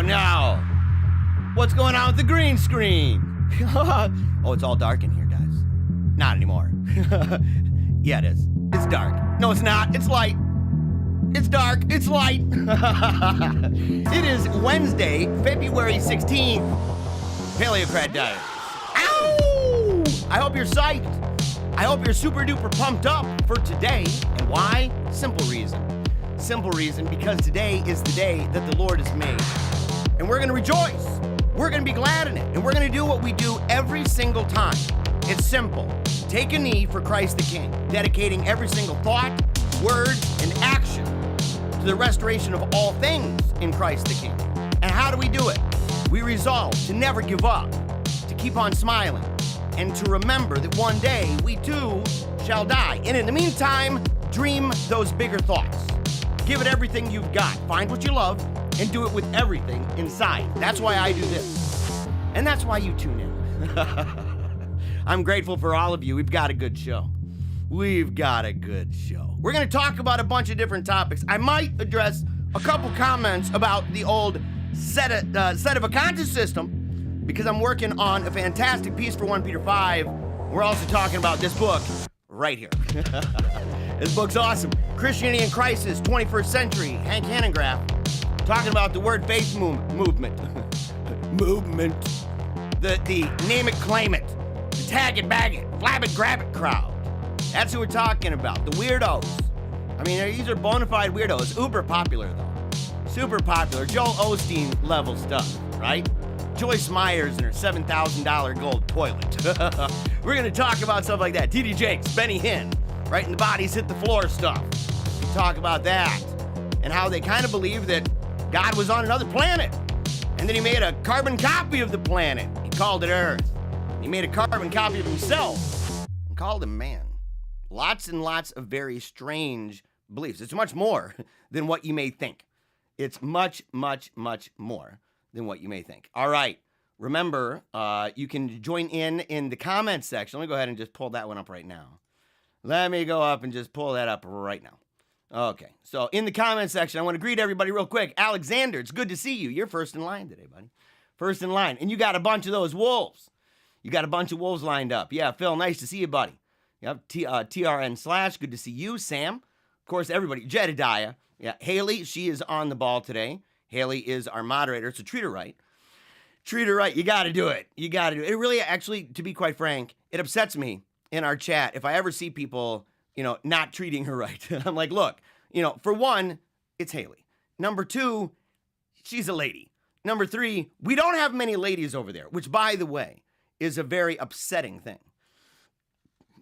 no. What's going on with the green screen? Oh, it's all dark in here, guys. Not anymore. Yeah, it is. It's dark. No, it's not. It's light. It's dark. It's light. It is Wednesday, February 16th. PaleocratDiaries. Ow! I hope you're psyched. I hope you're super duper pumped up for today. And why? Simple reason. Simple reason, because today is the day that the Lord has made. And we're going to rejoice. We're going to be glad in it. And we're going to do what we do every single time. It's simple. Take a knee for Christ the King, dedicating every single thought, word, and action to the restoration of all things in Christ the King. And how do we do it? We resolve to never give up, to keep on smiling, and to remember that one day we too shall die. And in the meantime, dream those bigger thoughts. Give it everything you've got. Find what you love and do it with everything inside. That's why I do this. And that's why you tune in. I'm grateful for all of you. We've got a good show. We've got a good show. We're going to talk about a bunch of different topics. I might address a couple comments about the old sedevacantist system, because I'm working on a fantastic piece for 1 Peter 5. We're also talking about this book right here. This book's awesome. Christianity in Crisis, 21st Century, Hank Hanengraaff, talking about the word faith movement. Movement. The name it, claim it, the tag it, bag it, flab it, grab it crowd. That's who we're talking about, the weirdos. I mean, these are bona fide weirdos. Uber popular, though. Super popular. Joel Osteen level stuff, right? Joyce Myers and her $7,000 gold toilet. We're going to talk about stuff like that. T.D. Jakes, Benny Hinn, right in the bodies hit the floor stuff. We talk about that and how they kind of believe that God was on another planet. And then he made a carbon copy of the planet. He called it Earth. He made a carbon copy of himself and called him man. Lots and lots of very strange beliefs. It's much more than what you may think. It's much, much, much more than what you may think. All right. Remember, you can join in the comments section. Let me go ahead and just pull that one up right now. Let me go up and just pull that up right now. Okay. So in the comments section, I want to greet everybody real quick. Alexander, it's good to see you. You're first in line today, buddy. First in line. And you got a bunch of those wolves. You got a bunch of wolves lined up. Yeah, Phil, nice to see you, buddy. Yep, TRN/, good to see you. Sam, of course, everybody. Jedediah. Yeah, Haley, she is on the ball today. Haley is our moderator, so treat her right. Treat her right. You got to do it. You got to do it. It really, actually, to be quite frank, it upsets me in our chat if I ever see people, not treating her right. I'm like, look, for one, it's Haley. Number two, she's a lady. Number three, we don't have many ladies over there, which, by the way, is a very upsetting thing.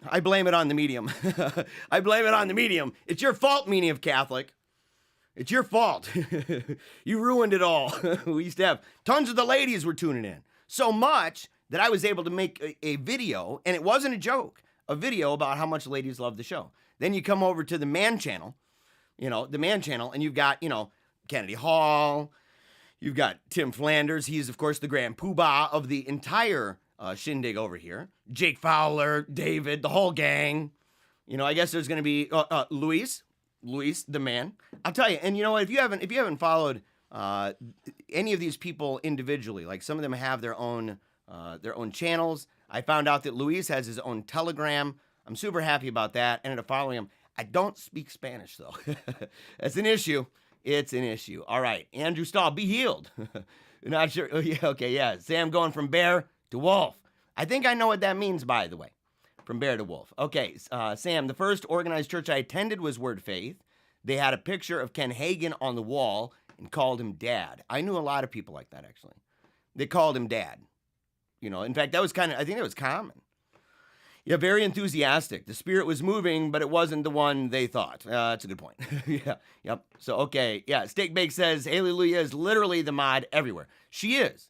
I blame it on the medium. I blame it on the medium. It's your fault, meaning of Catholic. It's your fault. You ruined it all. We used to have tons of the ladies were tuning in. So much that I was able to make a video, and it wasn't a joke, a video about how much ladies love the show. Then you come over to the man channel, and you've got, Kennedy Hall. You've got Tim Flanders. He's, of course, the grand poobah of the entire shindig over here. Jake Fowler, David, the whole gang. I guess there's going to be Luis, the man. I'll tell you, and if you haven't followed any of these people individually, like some of them have their own channels. I found out that Luis has his own Telegram. I'm super happy about that. Ended up following him. I don't speak Spanish though. That's an issue. It's an issue. All right, Andrew Stahl, be healed. Not sure. Oh, yeah, okay, yeah. Sam going from bear to wolf. I think I know what that means, by the way. From bear to wolf. Okay, Sam, the first organized church I attended was Word Faith. They had a picture of Ken Hagin on the wall and called him Dad. I knew a lot of people like that, actually. They called him Dad. In fact, I think that was common. Yeah, very enthusiastic. The spirit was moving, but it wasn't the one they thought. That's a good point. Yeah, yep. So, okay, yeah. Steak Bake says, Hallelujah is literally the mod everywhere. She is.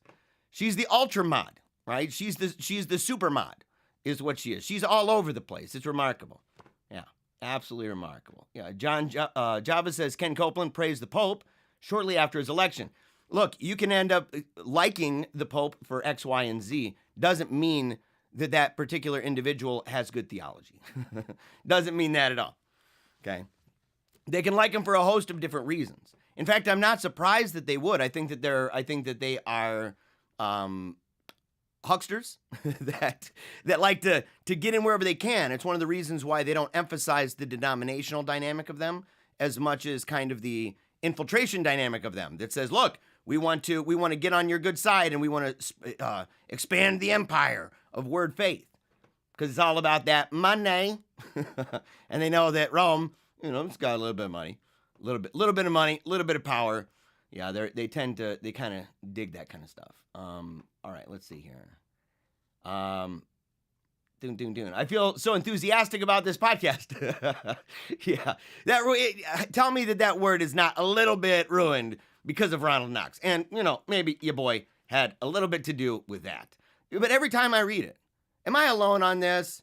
She's the ultra mod, right? She's the super mod is what she is. She's all over the place. It's remarkable. Yeah, absolutely remarkable. Yeah, John Java says, Ken Copeland praised the Pope shortly after his election. Look, you can end up liking the Pope for X, Y, and Z. Doesn't mean that particular individual has good theology. Doesn't mean that at all. Okay? They can like him for a host of different reasons. In fact, I'm not surprised that they would. I think that they are hucksters that like to get in wherever they can. It's one of the reasons why they don't emphasize the denominational dynamic of them as much as kind of the infiltration dynamic of them that says, look, we want to get on your good side, and we want to expand the empire of word faith, because it's all about that money. And they know that Rome, it's got a little bit of money, a little bit of money, a little bit of power. Yeah, they kind of dig that kind of stuff. All right, let's see here. I feel so enthusiastic about this podcast. Yeah, tell me that word is not a little bit ruined because of Ronald Knox. And, maybe your boy had a little bit to do with that. But every time I read it, am I alone on this?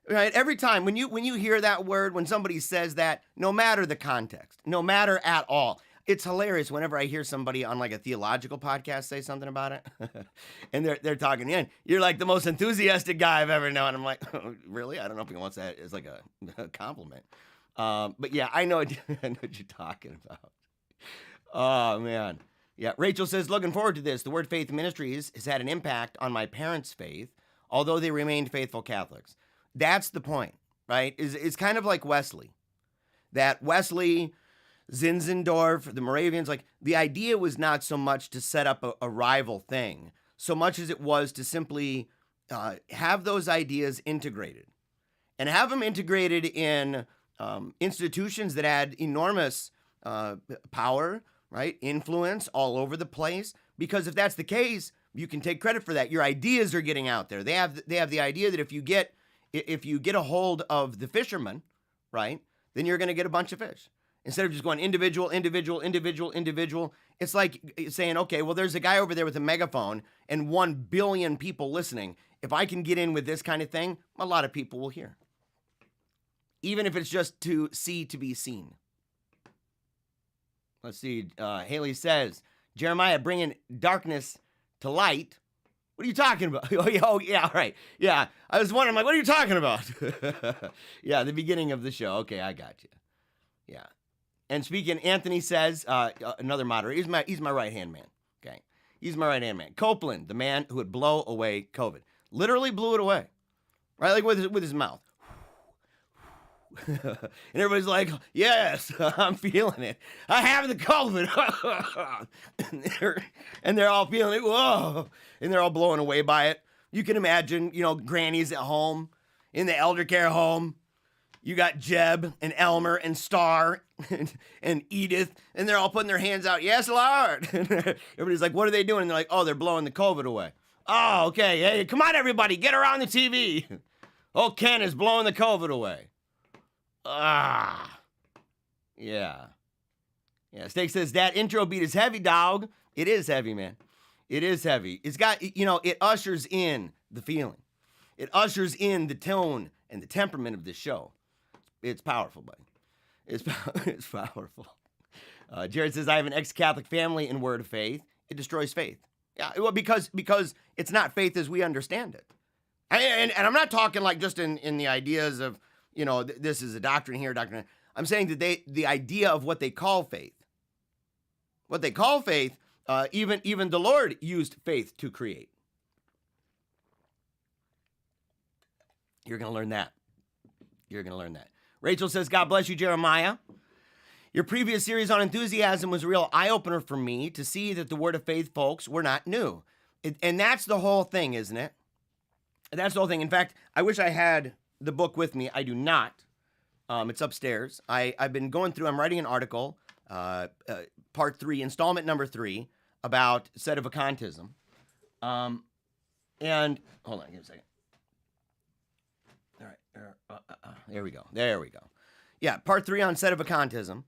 Right? Every time when you hear that word, when somebody says that, no matter the context, no matter at all, it's hilarious whenever I hear somebody on like a theological podcast say something about it. And they're talking in. You're like the most enthusiastic guy I've ever known. I'm like, oh, really? I don't know if he wants that as like a compliment. But yeah, I know what you're talking about. Oh, man. Yeah, Rachel says, looking forward to this. The Word Faith Ministries has had an impact on my parents' faith, although they remained faithful Catholics. That's the point, right? It's kind of like Wesley. That Wesley, Zinzendorf, the Moravians, like the idea was not so much to set up a rival thing, so much as it was to simply have those ideas integrated. And have them integrated in institutions that had enormous power, right? Influence all over the place. Because if that's the case, you can take credit for that. Your ideas are getting out there. They have the idea that if you get a hold of the fisherman, right, then you're going to get a bunch of fish. Instead of just going individual, it's like saying, okay, well, there's a guy over there with a megaphone and 1 billion people listening. If I can get in with this kind of thing, a lot of people will hear. Even if it's just to see to be seen. Let's see. Haley says, Jeremiah bringing darkness to light. What are you talking about? Oh, yeah, right. Yeah, I was wondering, like, what are you talking about? Yeah, the beginning of the show. Okay, I got you. Yeah. And speaking, Anthony says, another moderator, he's my right-hand man. Okay. He's my right-hand man. Copeland, the man who would blow away COVID. Literally blew it away. Right? Like with his mouth. And everybody's like, yes, I'm feeling it. I have the COVID. and they're all feeling it. Whoa. And they're all blown away by it. You can imagine, grannies at home, in the elder care home. You got Jeb and Elmer and Star and Edith, and they're all putting their hands out. Yes, Lord. Everybody's like, what are they doing? And they're like, oh, they're blowing the COVID away. Oh, okay. Hey, come on, everybody. Get around the TV. Oh, Ken is blowing the COVID away. Ah. Yeah. Yeah. Steak says, that intro beat is heavy, dog. It is heavy, man. It is heavy. It's got, it ushers in the feeling. It ushers in the tone and the temperament of this show. It's powerful, buddy. It's powerful. Jared says, I have an ex-Catholic family in Word of Faith. It destroys faith. Yeah, well, because it's not faith as we understand it. And I'm not talking like just in the ideas of, this is a doctrine here, doctrine. I'm saying that the idea of what they call faith. What they call faith, even the Lord used faith to create. You're going to learn that. You're going to learn that. Rachel says, God bless you, Jeremiah. Your previous series on enthusiasm was a real eye-opener for me to see that the Word of Faith folks were not new. And that's the whole thing, isn't it? That's the whole thing. In fact, I wish I had the book with me. I do not. It's upstairs. I've been going through, I'm writing an article, part 3, installment number 3, about sedevacantism. And, hold on, give me a second. All right, there we go. Yeah, part 3 on sedevacantism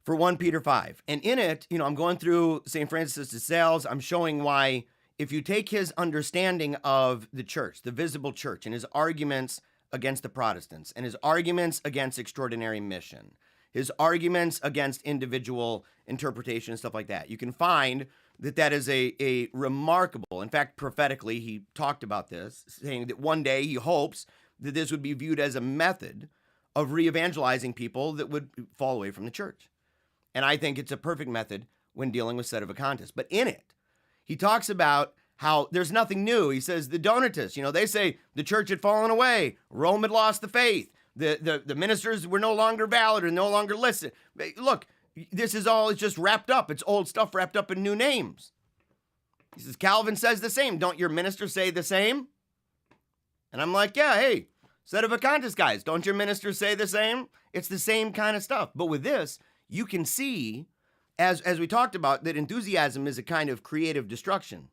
for 1 Peter 5. And in it, I'm going through St. Francis de Sales. I'm showing why, if you take his understanding of the church, the visible church, and his arguments against the Protestants, and his arguments against extraordinary mission, his arguments against individual interpretation and stuff like that, you can find that is a remarkable, in fact, prophetically, he talked about this, saying that one day he hopes that this would be viewed as a method of re-evangelizing people that would fall away from the church. And I think it's a perfect method when dealing with Sedevacantists. But in it, he talks about how there's nothing new. He says the Donatists, they say the church had fallen away. Rome had lost the faith. The ministers were no longer valid or no longer listen. Look, this is all just wrapped up. It's old stuff wrapped up in new names. He says, Calvin says the same. Don't your ministers say the same? And I'm like, yeah, hey, Sedevacantist guys, don't your ministers say the same? It's the same kind of stuff. But with this, you can see, as we talked about, that enthusiasm is a kind of creative destruction.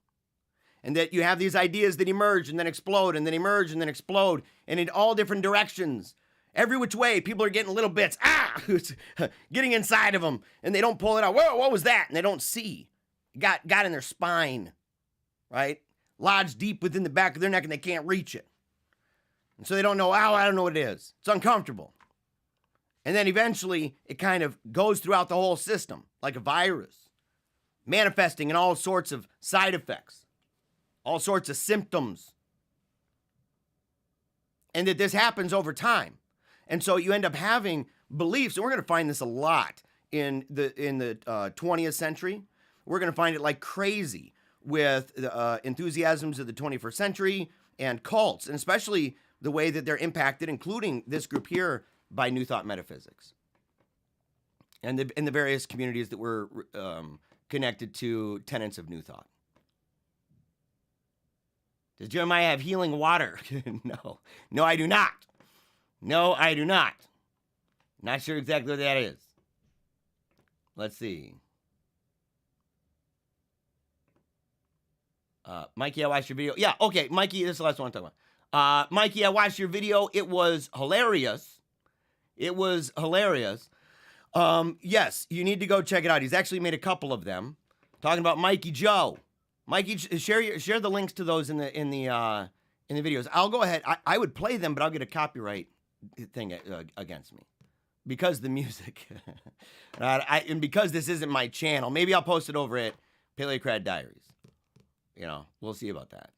And that you have these ideas that emerge and then explode and then emerge and then explode and in all different directions. Every which way, people are getting little bits, getting inside of them, and they don't pull it out. Whoa, what was that? And they don't see. Got in their spine, right? Lodged deep within the back of their neck, and they can't reach it. And so they don't know, I don't know what it is. It's uncomfortable. And then eventually, it kind of goes throughout the whole system, like a virus, manifesting in all sorts of side effects, all sorts of symptoms. And that this happens over time. And so you end up having beliefs, and we're going to find this a lot in the 20th century. We're going to find it like crazy with enthusiasms of the 21st century and cults, and especially the way that they're impacted, including this group here, by New Thought metaphysics. And in the various communities that were connected to tenets of New Thought. Does Jeremiah have healing water? No, I do not. No, I do not. Not sure exactly what that is. Let's see. Mikey, I watched your video. Yeah, okay, Mikey, this is the last one I'm talking about. Mikey, I watched your video. It was hilarious. It was hilarious. Yes, you need to go check it out. He's actually made a couple of them. Talking about Mikey Joe. Mikey, share the links to those in the videos. I'll go ahead. I would play them, but I'll get a copyright thing against me because the music. And because this isn't my channel. Maybe I'll post it over at PaleocratDiaries. We'll see about that.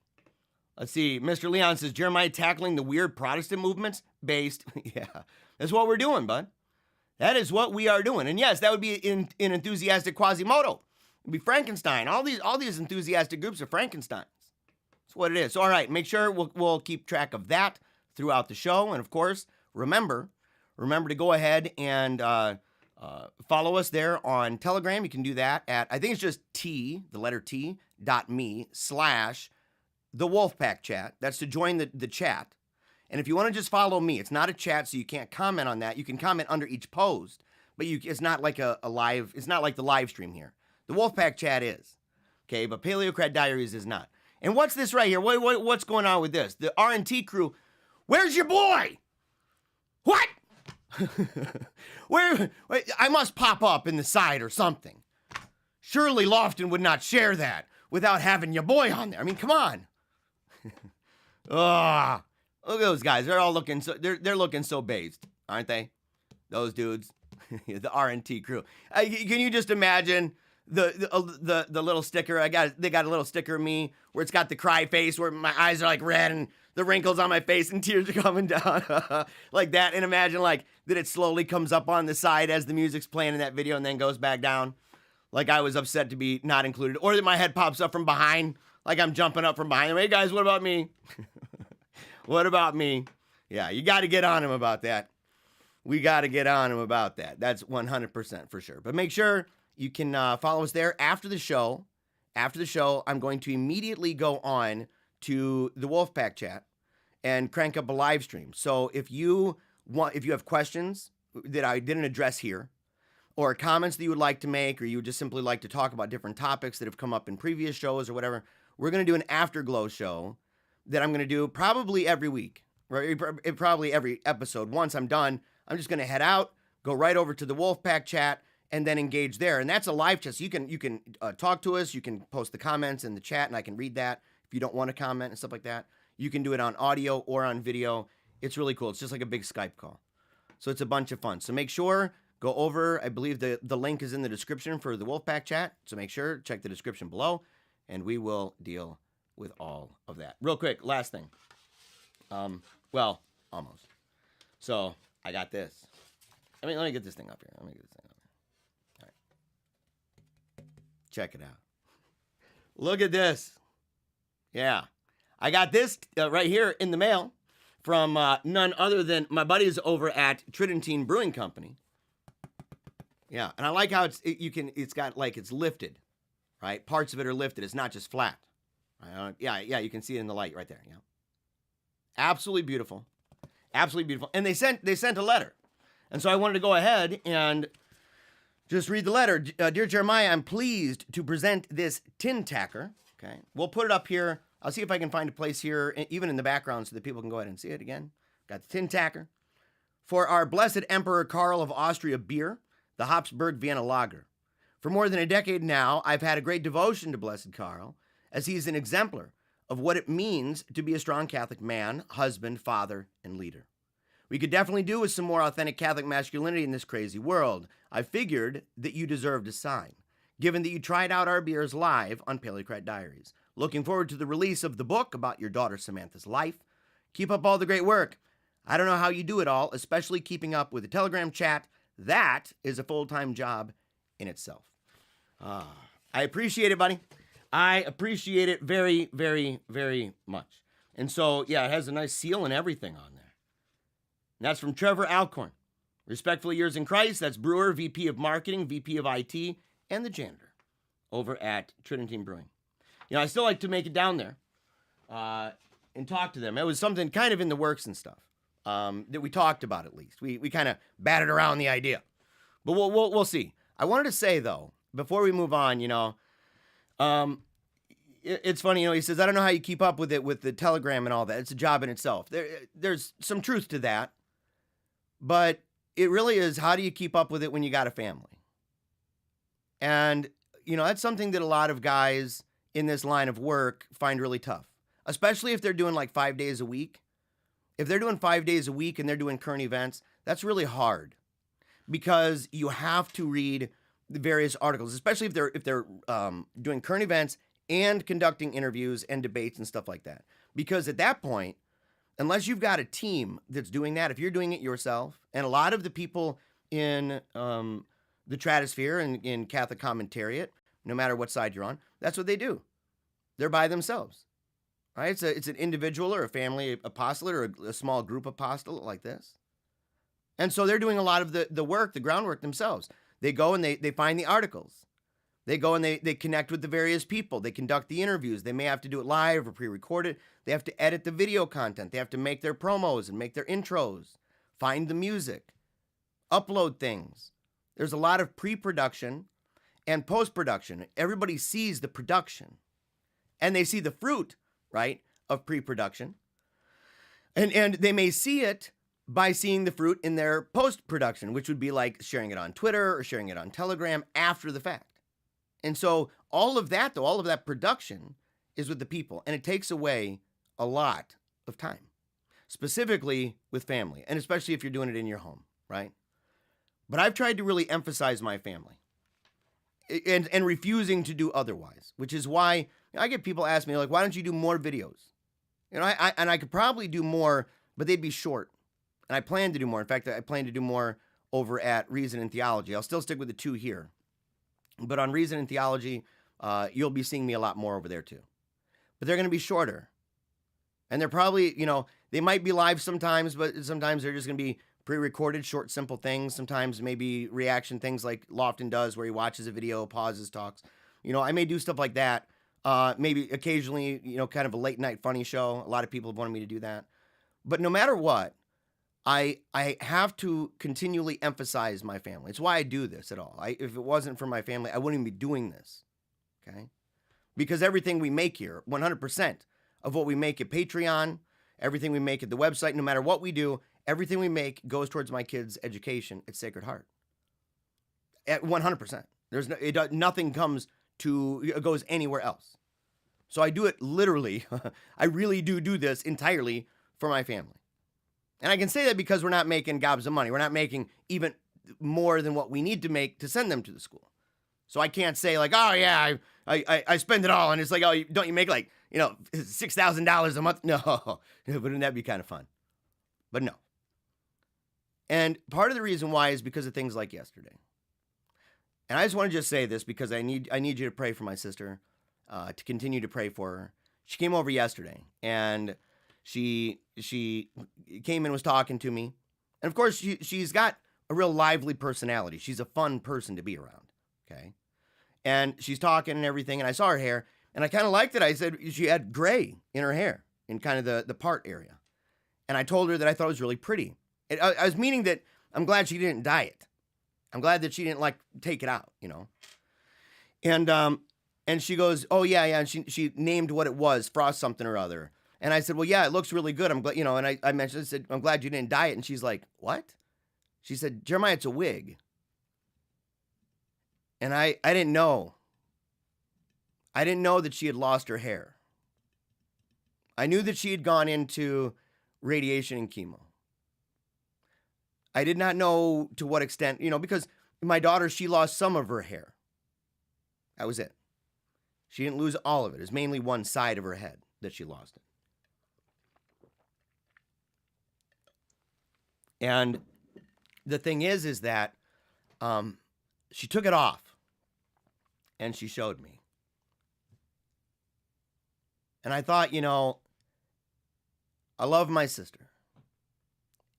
Let's see. Mr. Leon says, Jeremiah tackling the weird Protestant movements based. Yeah, that's what we're doing, bud. That is what we are doing. And yes, that would be in enthusiastic Quasimodo. It'd be Frankenstein. All these enthusiastic groups are Frankensteins. That's what it is. So, all right, make sure we'll keep track of that throughout the show. And of course, remember to go ahead and follow us there on Telegram. You can do that at, I think it's just the letter t.me/the Chat. That's to join the chat. And if you want to just follow me, it's not a chat, so you can't comment on that. You can comment under each post, but it's not like a live, it's not like the live stream here. The Wolfpack chat is, okay, but PaleocratDiaries is not. And what's this right here? What's going on with this? The R&T crew, where's your boy? What? Wait, I must pop up in the side or something. Surely Lofton would not share that without having your boy on there. I mean, come on. Look at those guys. They're all looking so they're looking so based, aren't they? Those dudes, the R&T crew. Can you just imagine the little sticker? They got a little sticker of me where it's got the cry face where my eyes are like red and the wrinkles on my face and tears are coming down like that. And imagine like that it slowly comes up on the side as the music's playing in that video and then goes back down. Like I was upset to be not included, or that my head pops up from behind, like I'm jumping up from behind. Hey guys, what about me? What about me? Yeah, you got to get on him about that. We got to get on him about that. That's 100% for sure. But make sure you can follow us there after the show. After the show, I'm going to immediately go on to the Wolfpack chat and crank up a live stream. So if you have questions that I didn't address here, or comments that you would like to make, or you would just simply like to talk about different topics that have come up in previous shows or whatever, we're going to do an afterglow show that I'm going to do probably every week, right? Probably every episode. Once I'm done, I'm just going to head out, go right over to the Wolfpack chat, and then engage there. And that's a live chat. So you can talk to us. You can post the comments in the chat, and I can read that. If you don't want to comment and stuff like that, you can do it on audio or on video. It's really cool. It's just like a big Skype call. So it's a bunch of fun. So make sure, go over. I believe the link is in the description for the Wolfpack chat. So make sure, check the description below, and we will deal with all of that. Real quick, last thing. Well, almost. So I got this. Let me get this thing up here. All right. Check it out. Look at this. Yeah. I got this right here in the mail from none other than my buddies over at Tridentine Brewing Company. Yeah, and I like how it's got like it's lifted, right? Parts of it are lifted. It's not just flat. Yeah, you can see it in the light right there. Yeah. Absolutely beautiful. Absolutely beautiful. And they sent a letter. And so I wanted to go ahead and just read the letter. Dear Jeremiah, I'm pleased to present this tin tacker. Okay. We'll put it up here. I'll see if I can find a place here, even in the background, so that people can go ahead and see it again. Got the tin tacker. For our blessed Emperor Karl of Austria beer, the Habsburg Vienna Lager. For more than a decade now, I've had a great devotion to Blessed Karl, as he's an exemplar of what it means to be a strong Catholic man, husband, father, and leader. We could definitely do with some more authentic Catholic masculinity in this crazy world. I figured that you deserved a sign, given that you tried out our beers live on PaleocratDiaries. Looking forward to the release of the book about your daughter Samantha's life. Keep up all the great work. I don't know how you do it all, especially keeping up with the Telegram chat. That is a full-time job in itself. I appreciate it, buddy. I appreciate it very, very, very much. And so, yeah, it has a nice seal and everything on there. And that's from Trevor Alcorn. Respectfully yours in Christ. That's brewer, VP of Marketing, VP of IT, and the janitor over at Tridentine Brewing. You know, I still like to make it down there and talk to them. It was something kind of in the works and stuff that we talked about at least. We kind of batted around the idea. But we'll see. I wanted to say, though, before we move on, you know, it's funny, you know, he says, I don't know how you keep up with it with the Telegram and all that. It's a job in itself. There's some truth to that. But it really is, how do you keep up with it when you got a family? And, you know, that's something that a lot of guys in this line of work find really tough, especially if they're doing like 5 days a week. If they're doing 5 days a week and they're doing current events, that's really hard because you have to read the various articles, especially if they're doing current events and conducting interviews and debates and stuff like that. Because at that point, unless you've got a team that's doing that, if you're doing it yourself, and a lot of the people in the Tratosphere and in Catholic commentariat, no matter what side you're on, that's what they do. They're by themselves, right? It's an individual or a family apostolate or a small group apostolate like this. And so they're doing a lot of the work, the groundwork themselves. They go and they find the articles. They go and they connect with the various people. They conduct the interviews. They may have to do it live or pre-recorded. They have to edit the video content. They have to make their promos and make their intros, find the music, upload things. There's a lot of pre-production and post-production. Everybody sees the production and they see the fruit, right, of pre-production. And they may see it by seeing the fruit in their post-production, which would be like sharing it on Twitter or sharing it on Telegram after the fact. And so all of that, though, all of that production is with the people, and it takes away a lot of time, specifically with family, and especially if you're doing it in your home, right? But I've tried to really emphasize my family and refusing to do otherwise, which is why I get people ask me, like, why don't you do more videos? You know, I could probably do more, but they'd be short. And I plan to do more. In fact, I plan to do more over at Reason and Theology. I'll still stick with the two here. But on Reason and Theology, you'll be seeing me a lot more over there too. But they're going to be shorter. And they're probably, you know, they might be live sometimes, but sometimes they're just going to be pre-recorded, short, simple things. Sometimes maybe reaction things like Lofton does, where he watches a video, pauses, talks. You know, I may do stuff like that. Maybe occasionally, you know, kind of a late night funny show. A lot of people have wanted me to do that. But no matter what, I have to continually emphasize my family. It's why I do this at all. If it wasn't for my family, I wouldn't even be doing this, okay? Because everything we make here, 100% of what we make at Patreon, everything we make at the website, no matter what we do, everything we make goes towards my kids' education at Sacred Heart. At 100%. Nothing goes anywhere else. So I do it literally. I really do this entirely for my family. And I can say that because we're not making gobs of money. We're not making even more than what we need to make to send them to the school. So I can't say like, oh yeah, I spend it all. And it's like, oh, don't you make like, you know, $6,000 a month? No, wouldn't that be kind of fun? But no. And part of the reason why is because of things like yesterday. And I just want to just say this because I need you to pray for my sister, to continue to pray for her. She came over yesterday, and she came and was talking to me, and of course she's got a real lively personality. She's a fun person to be around. Okay, and she's talking and everything, and I saw her hair, and I kind of liked it. I said she had gray in her hair, in kind of the part area, and I told her that I thought it was really pretty. I was meaning that I'm glad she didn't dye it. I'm glad that she didn't take it out, And she goes, oh yeah, and she named what it was, frost something or other. And I said, well, yeah, it looks really good. I'm glad, and I mentioned, I said, I'm glad you didn't dye it. And she's like, what? She said, Jeremiah, it's a wig. And I didn't know. I didn't know that she had lost her hair. I knew that she had gone into radiation and chemo. I did not know to what extent, because my daughter, she lost some of her hair. That was it. She didn't lose all of it. It was mainly one side of her head that she lost it. And the thing is that she took it off and she showed me. And I thought, I love my sister.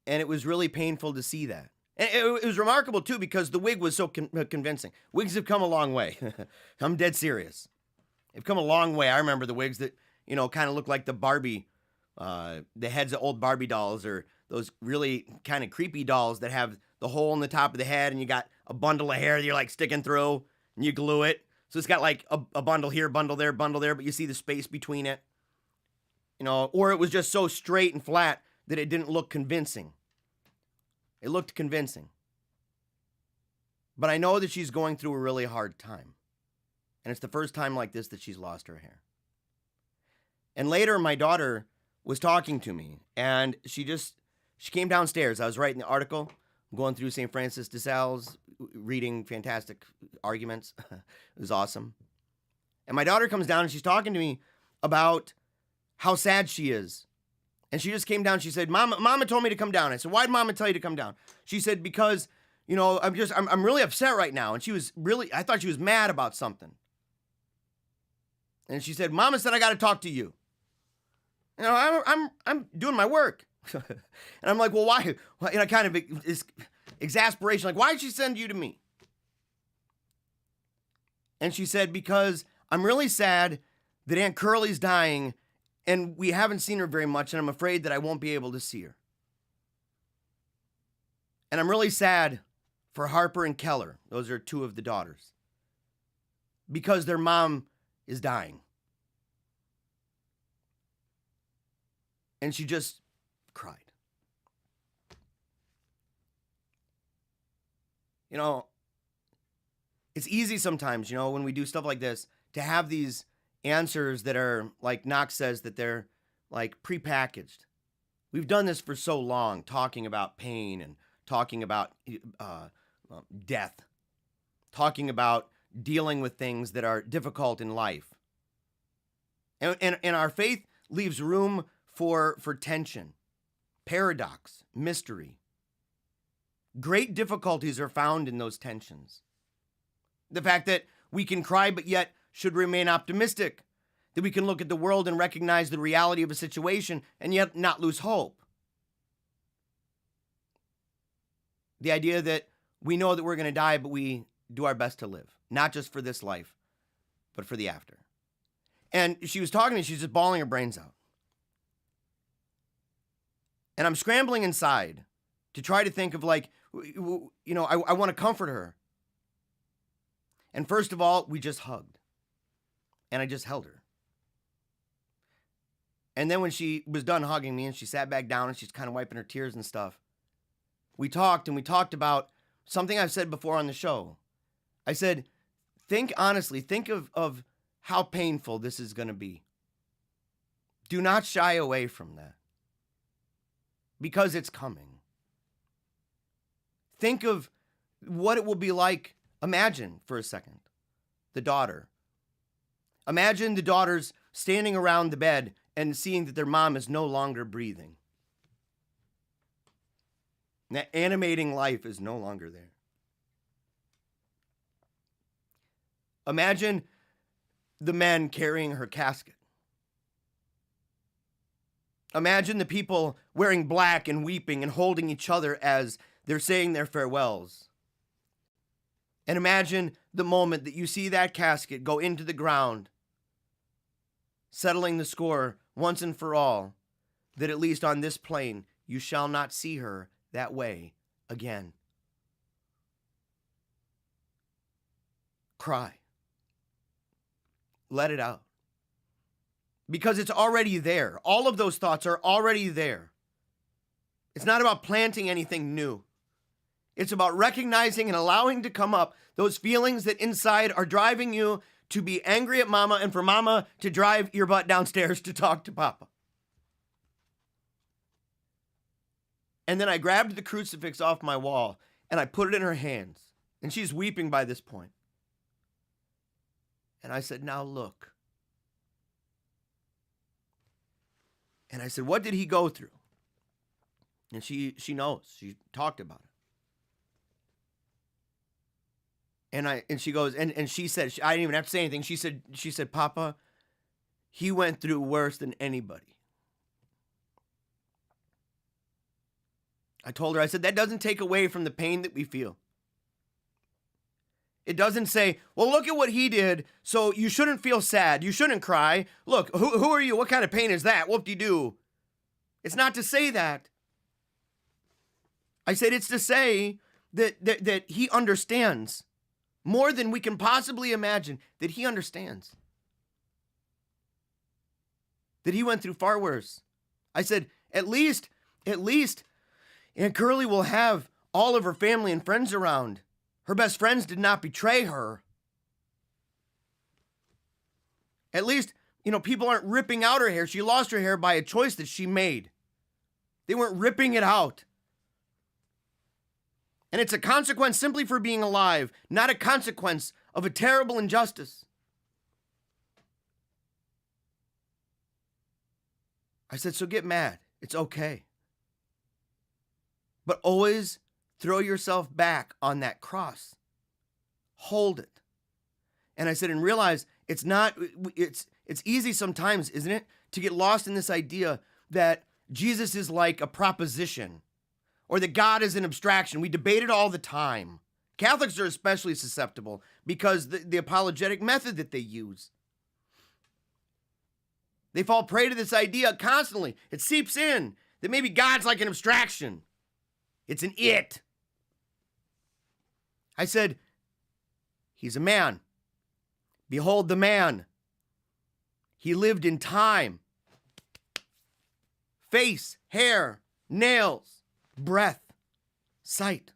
And it was really painful to see that. And it was remarkable, too, because the wig was so convincing. Wigs have come a long way. I'm dead serious. They've come a long way. I remember the wigs that, kind of look like the Barbie, the heads of old Barbie dolls, or those really kind of creepy dolls that have the hole in the top of the head, and you got a bundle of hair that you're sticking through, and you glue it. So it's got a bundle here, bundle there, but you see the space between it. Or it was just so straight and flat that it didn't look convincing. It looked convincing. But I know that she's going through a really hard time. And it's the first time like this that she's lost her hair. And later, my daughter was talking to me, and she came downstairs. I was writing the article, going through St. Francis de Sales, reading fantastic arguments. It was awesome. And my daughter comes down, and she's talking to me about how sad she is. And she just came down. She said, Mama told me to come down. I said, why did Mama tell you to come down? She said, because, I'm really upset right now. And I thought she was mad about something. And she said, Mama said I got to talk to you. I'm doing my work. And I'm like, well, why? Kind of exasperation. Why did she send you to me? And she said, because I'm really sad that Aunt Curly's dying, and we haven't seen her very much, and I'm afraid that I won't be able to see her. And I'm really sad for Harper and Keller. Those are two of the daughters. Because their mom is dying. And she just cried. It's easy sometimes, when we do stuff like this, to have these answers that are, like Knox says, that they're prepackaged. We've done this for so long, talking about pain and talking about death, talking about dealing with things that are difficult in life. And our faith leaves room for tension, paradox, mystery. Great difficulties are found in those tensions. The fact that we can cry but yet should remain optimistic, that we can look at the world and recognize the reality of a situation and yet not lose hope. The idea that we know that we're going to die, but we do our best to live, not just for this life, but for the after. And she was talking to me, she's just bawling her brains out. And I'm scrambling inside to try to think of I want to comfort her. And first of all, we just hugged. And I just held her. And then when she was done hugging me and she sat back down and she's kind of wiping her tears and stuff, we talked about something I've said before on the show. I said, think honestly, think of how painful this is going to be. Do not shy away from that. Because it's coming. Think of what it will be like. Imagine for a second, the daughter. Imagine the daughters standing around the bed and seeing that their mom is no longer breathing. That animating life is no longer there. Imagine the men carrying her casket. Imagine the people wearing black and weeping and holding each other as they're saying their farewells. And imagine the moment that you see that casket go into the ground, settling the score once and for all, that at least on this plane, you shall not see her that way again. Cry. Let it out. Because it's already there. All of those thoughts are already there. It's not about planting anything new. It's about recognizing and allowing to come up those feelings that inside are driving you to be angry at mama and for mama to drive your butt downstairs to talk to papa. And then I grabbed the crucifix off my wall and I put it in her hands. And she's weeping by this point. And I said, now look. And I said, what did he go through? And she knows. She talked about it. And she goes, and she said, I didn't even have to say anything. She said, Papa, he went through worse than anybody. I told her, I said, that doesn't take away from the pain that we feel. It doesn't say, well, look at what he did, so you shouldn't feel sad. You shouldn't cry. Look, who are you? What kind of pain is that? Whoop-de-doo. It's not to say that. I said it's to say that he understands more than we can possibly imagine, that he understands. That he went through far worse. I said, at least, Aunt Curly will have all of her family and friends around. Her best friends did not betray her. At least, people aren't ripping out her hair. She lost her hair by a choice that she made. They weren't ripping it out. And it's a consequence simply for being alive, not a consequence of a terrible injustice. I said, so get mad. It's okay. But always throw yourself back on that cross. Hold it. And I said, and realize it's easy sometimes, isn't it, to get lost in this idea that Jesus is like a proposition or that God is an abstraction. We debate it all the time. Catholics are especially susceptible because the apologetic method that they use. They fall prey to this idea constantly. It seeps in that maybe God's like an abstraction. It's an it. I said, he's a man. Behold the man. He lived in time. Face, hair, nails, breath, sight.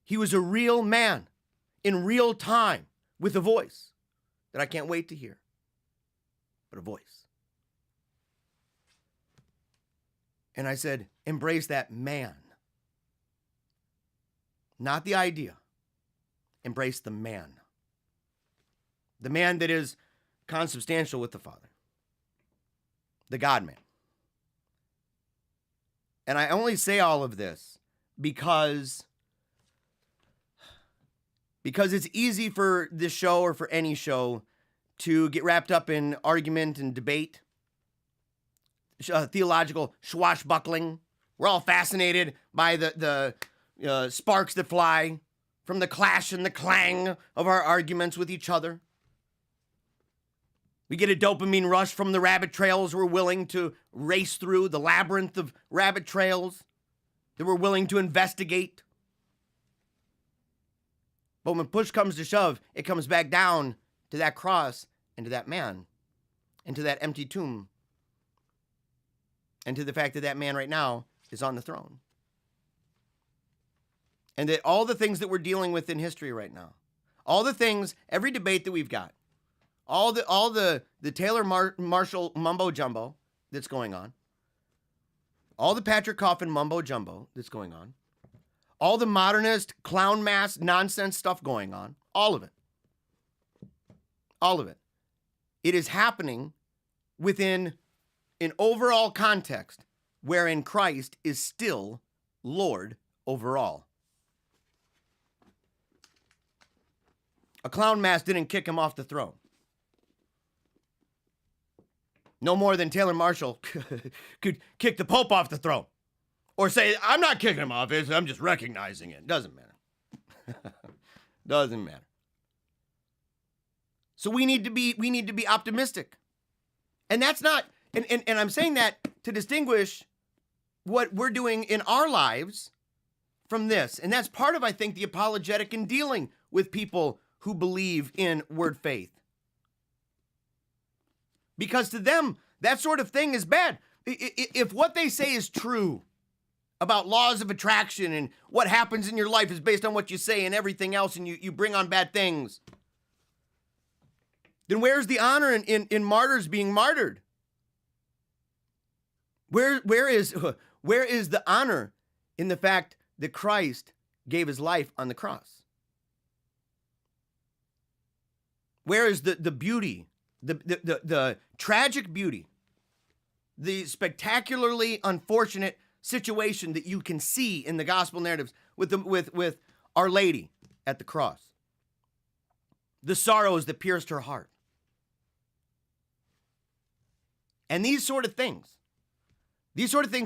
He was a real man in real time with a voice that I can't wait to hear, but a voice. And I said, embrace that man. Not the idea. Embrace the man. The man that is consubstantial with the Father. The God-man. And I only say all of this because it's easy for this show or for any show to get wrapped up in argument and debate, theological swashbuckling. We're all fascinated by the sparks that fly from the clash and the clang of our arguments with each other. We get a dopamine rush from the rabbit trails we're willing to race through, the labyrinth of rabbit trails that we're willing to investigate. But when push comes to shove, it comes back down to that cross and to that man and to that empty tomb and to the fact that that man right now is on the throne. And that all the things that we're dealing with in history right now, all the things, every debate that we've got, all the Taylor Marshall mumbo jumbo that's going on, all the Patrick Coffin mumbo jumbo that's going on, all the modernist clown mask nonsense stuff going on, all of it. All of it. It is happening within an overall context wherein Christ is still Lord over all. A clown mask didn't kick him off the throne. No more than Taylor Marshall could kick the Pope off the throne. Or say, I'm not kicking him off, I'm just recognizing it. Doesn't matter. Doesn't matter. So we need to be optimistic. And that's not, and I'm saying that to distinguish what we're doing in our lives from this. And that's part of, I think, the apologetic in dealing with people who believe in word faith. Because to them, that sort of thing is bad. If what they say is true about laws of attraction and what happens in your life is based on what you say and everything else, and you bring on bad things, then where's the honor in martyrs being martyred? Where is the honor in the fact that Christ gave his life on the cross? Where is the beauty, the tragic beauty, the spectacularly unfortunate situation that you can see in the gospel narratives with Our Lady at the cross? The sorrows that pierced her heart. And these sort of things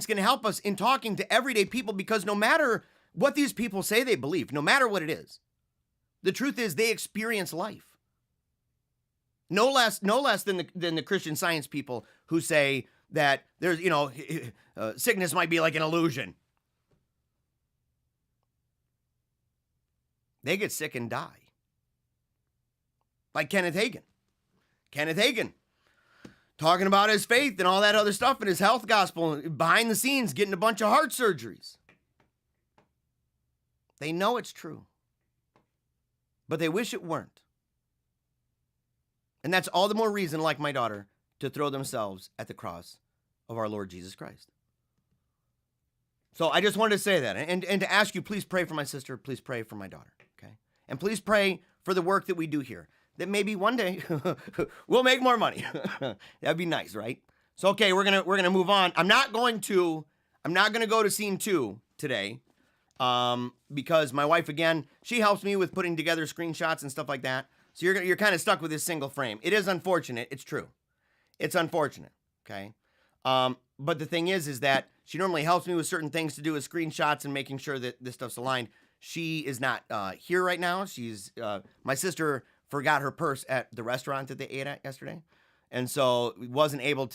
can help us in talking to everyday people, because no matter what these people say they believe, no matter what it is, the truth is they experience life. No less than the Christian Science people who say that there's, sickness might be like an illusion. They get sick and die. Like Kenneth Hagin. Kenneth Hagin, talking about his faith and all that other stuff in his health gospel, behind the scenes getting a bunch of heart surgeries. They know it's true, but they wish it weren't. And that's all the more reason, like my daughter, to throw themselves at the cross of our Lord Jesus Christ. So I just wanted to say that, and to ask you, please pray for my sister, please pray for my daughter, okay? And please pray for the work that we do here, that maybe one day we'll make more money. That'd be nice, right? So okay, we're gonna move on. I'm not gonna go to scene 2 today, because my wife, again, she helps me with putting together screenshots and stuff like that. So you're kind of stuck with this single frame. It is unfortunate. It's true. It's unfortunate. Okay. But the thing is that she normally helps me with certain things to do with screenshots and making sure that this stuff's aligned. She is not here right now. My sister forgot her purse at the restaurant that they ate at yesterday. And so wasn't able,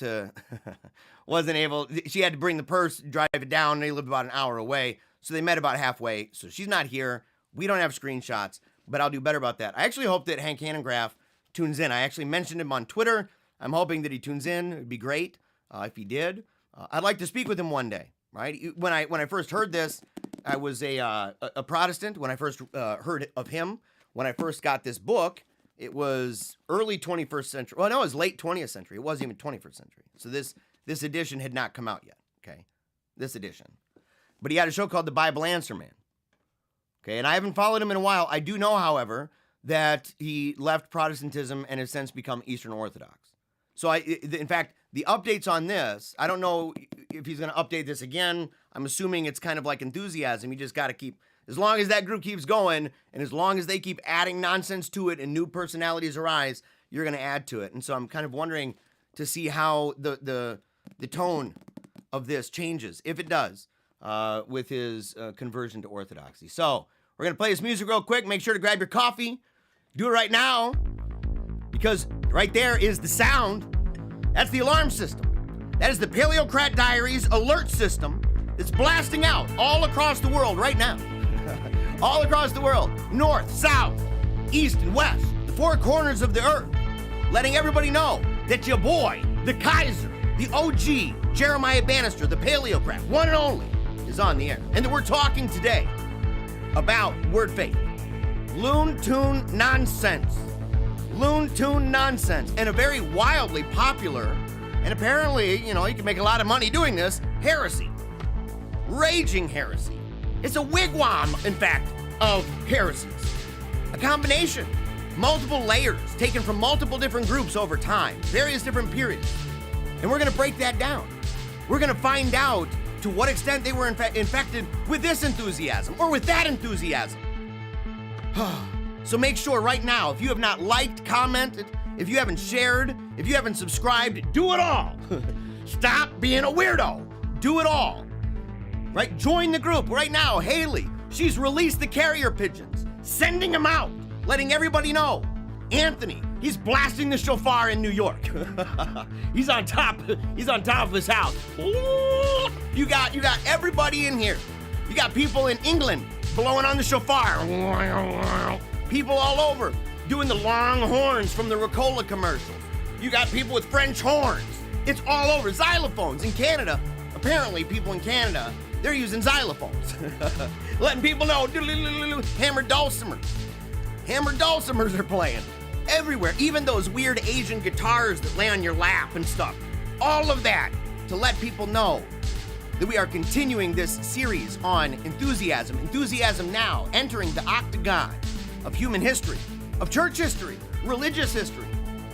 she had to bring the purse, drive it down. They lived about an hour away. So they met about halfway. So she's not here. We don't have screenshots, but I'll do better about that. I actually hope that Hank Hanengraaff tunes in. I actually mentioned him on Twitter. I'm hoping that he tunes in. It'd be great if he did. I'd like to speak with him one day, right? When I first heard this, I was a Protestant. When I first heard of him, when I first got this book, it was early 21st century. Well, no, it was late 20th century. It wasn't even 21st century. So this edition had not come out yet, okay? This edition. But he had a show called The Bible Answer Man. Okay, and I haven't followed him in a while. I do know, however, that he left Protestantism and has since become Eastern Orthodox. So in fact, the updates on this, I don't know if he's going to update this again. I'm assuming it's kind of like enthusiasm. You just got to keep, as long as that group keeps going, and as long as they keep adding nonsense to it and new personalities arise, you're going to add to it. And so I'm kind of wondering to see how the tone of this changes, if it does, with his conversion to Orthodoxy. So we're going to play this music real quick. Make sure to grab your coffee. Do it right now, because right there is the sound. That's the alarm system. That is the PaleocratDiaries alert system that's blasting out all across the world right now. All across the world. North, south, east, and west. The four corners of the earth. Letting everybody know that your boy, the Kaiser, the OG, Jeremiah Bannister, the Paleocrat, one and only, is on the air. And that we're talking today about word faith. Loon tune nonsense. Loon tune nonsense. And a very wildly popular, and apparently, you can make a lot of money doing this, heresy. Raging heresy. It's a wigwam, in fact, of heresies. A combination. Multiple layers taken from multiple different groups over time. Various different periods. And we're going to break that down. We're going to find out to what extent they were infected with this enthusiasm or with that enthusiasm. So make sure right now, if you have not liked, commented, if you haven't shared, if you haven't subscribed, do it all. Stop being a weirdo. Do it all. Right? Join the group right now. Haley, she's released the carrier pigeons, sending them out, letting everybody know. Anthony, he's blasting the shofar in New York. He's on top of his house. You got everybody in here. You got people in England blowing on the shofar. People all over doing the long horns from the Ricola commercials. You got people with French horns. It's all over. Xylophones in Canada. Apparently, people in Canada, they're using xylophones. Letting people know. Hammered dulcimers. Hammered dulcimers are playing everywhere. Even those weird Asian guitars that lay on your lap and stuff. All of that to let people know that we are continuing this series on enthusiasm. Enthusiasm now, entering the octagon of human history, of church history, religious history,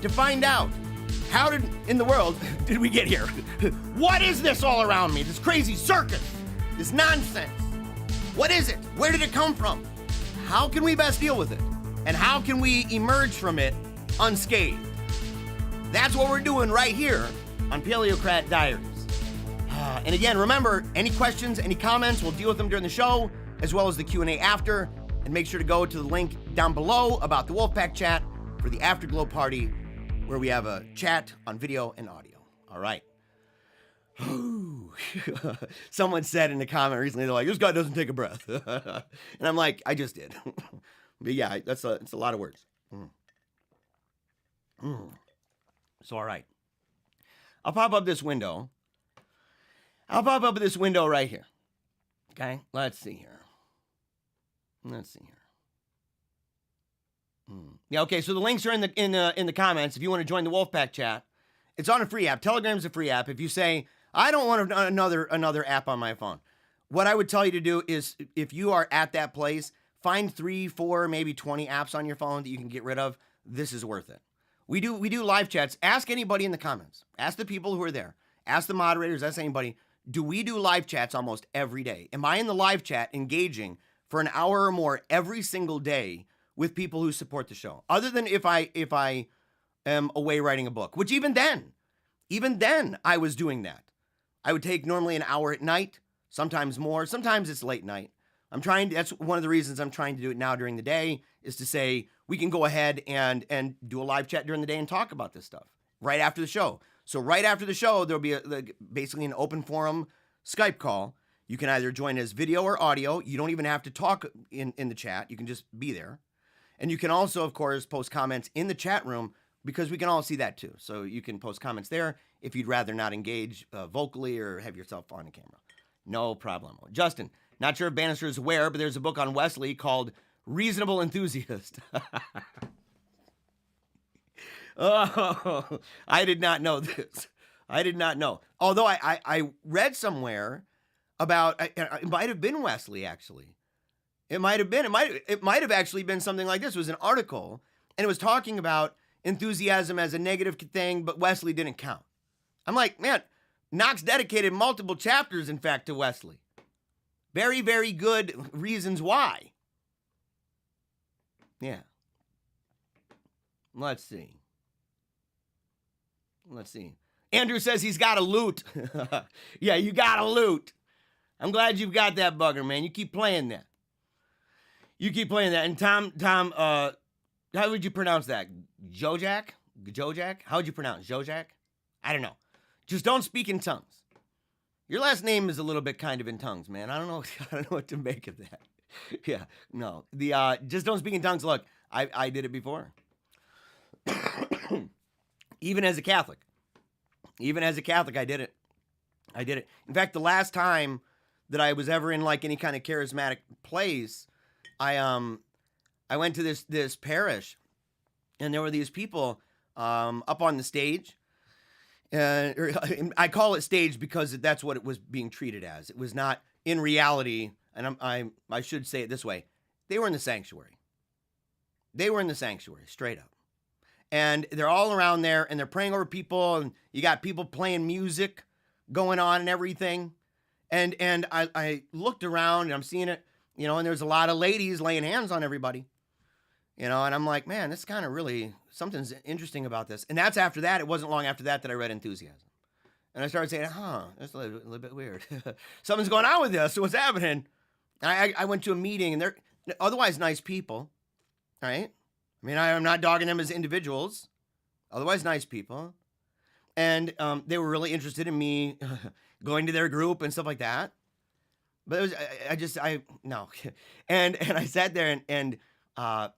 to find out how in the world did we get here? What is this all around me? This crazy circus, this nonsense. What is it? Where did it come from? How can we best deal with it? And how can we emerge from it unscathed? That's what we're doing right here on PaleocratDiaries. And again, remember, any questions, any comments, we'll deal with them during the show, as well as the Q&A after. And make sure to go to the link down below about the Wolfpack chat for the Afterglow party, where we have a chat on video and audio. All right. Someone said in the comment recently, they're like, this guy doesn't take a breath. And I'm like, I just did. But yeah, it's a lot of words. So, all right. I'll pop up this window. I'll pop up this window right here. Okay, let's see here. Yeah, okay, so the links are in the comments if you want to join the Wolfpack chat. It's on a free app. Telegram's a free app. If you say, I don't want another app on my phone, what I would tell you to do is, if you are at that place, find 3, 4, maybe 20 apps on your phone that you can get rid of. This is worth it. We do live chats. Ask anybody in the comments. Ask the people who are there. Ask the moderators. Ask anybody. Do we do live chats almost every day? Am I in the live chat engaging for an hour or more every single day with people who support the show? Other than if I am away writing a book, which even then I was doing that. I would take normally an hour at night, sometimes more, sometimes it's late night. That's one of the reasons I'm trying to do it now during the day, is to say we can go ahead and do a live chat during the day and talk about this stuff right after the show. So right after the show, there'll be basically an open forum Skype call. You can either join as video or audio. You don't even have to talk in the chat. You can just be there. And you can also, of course, post comments in the chat room, because we can all see that too. So you can post comments there if you'd rather not engage vocally or have yourself on a camera. No problem. Justin, not sure if Bannister is aware, but there's a book on Wesley called Reasonable Enthusiast. Oh, I did not know this. I did not know. Although I read somewhere about, it might have been Wesley, actually. It might have actually been something like this. It was an article, and it was talking about enthusiasm as a negative thing, but Wesley didn't count. I'm like, man, Knox dedicated multiple chapters, in fact, to Wesley. Very, very good reasons why. Yeah. Let's see. Andrew says he's got a loot. Yeah, you got a loot. I'm glad you've got that bugger, man. You keep playing that. And Tom, how would you pronounce that? Jojak? How would you pronounce Jojak? I don't know. Just don't speak in tongues. Your last name is a little bit kind of in tongues, man. I don't know what to make of that. Yeah, no. Just don't speak in tongues. Look, I did it before. Even as a Catholic, I did it. In fact, the last time that I was ever in like any kind of charismatic place, I went to this parish, and there were these people up on the stage. I call it stage because that's what it was being treated as. It was not in reality, and I should say it this way: they were in the sanctuary. Straight up. And they're all around there, and they're praying over people, and you got people playing music going on and everything. And I looked around, and I'm seeing it, and there's a lot of ladies laying hands on everybody. And I'm like, man, this kind of really, something's interesting about this. And that's after that. It wasn't long after that I read Enthusiasm. And I started saying, that's a little bit weird. Something's going on with this. So what's happening? And I went to a meeting, and they're otherwise nice people, right? I mean, I'm not dogging them as individuals. Otherwise nice people. And they were really interested in me going to their group and stuff like that. But it was, no. And I sat there and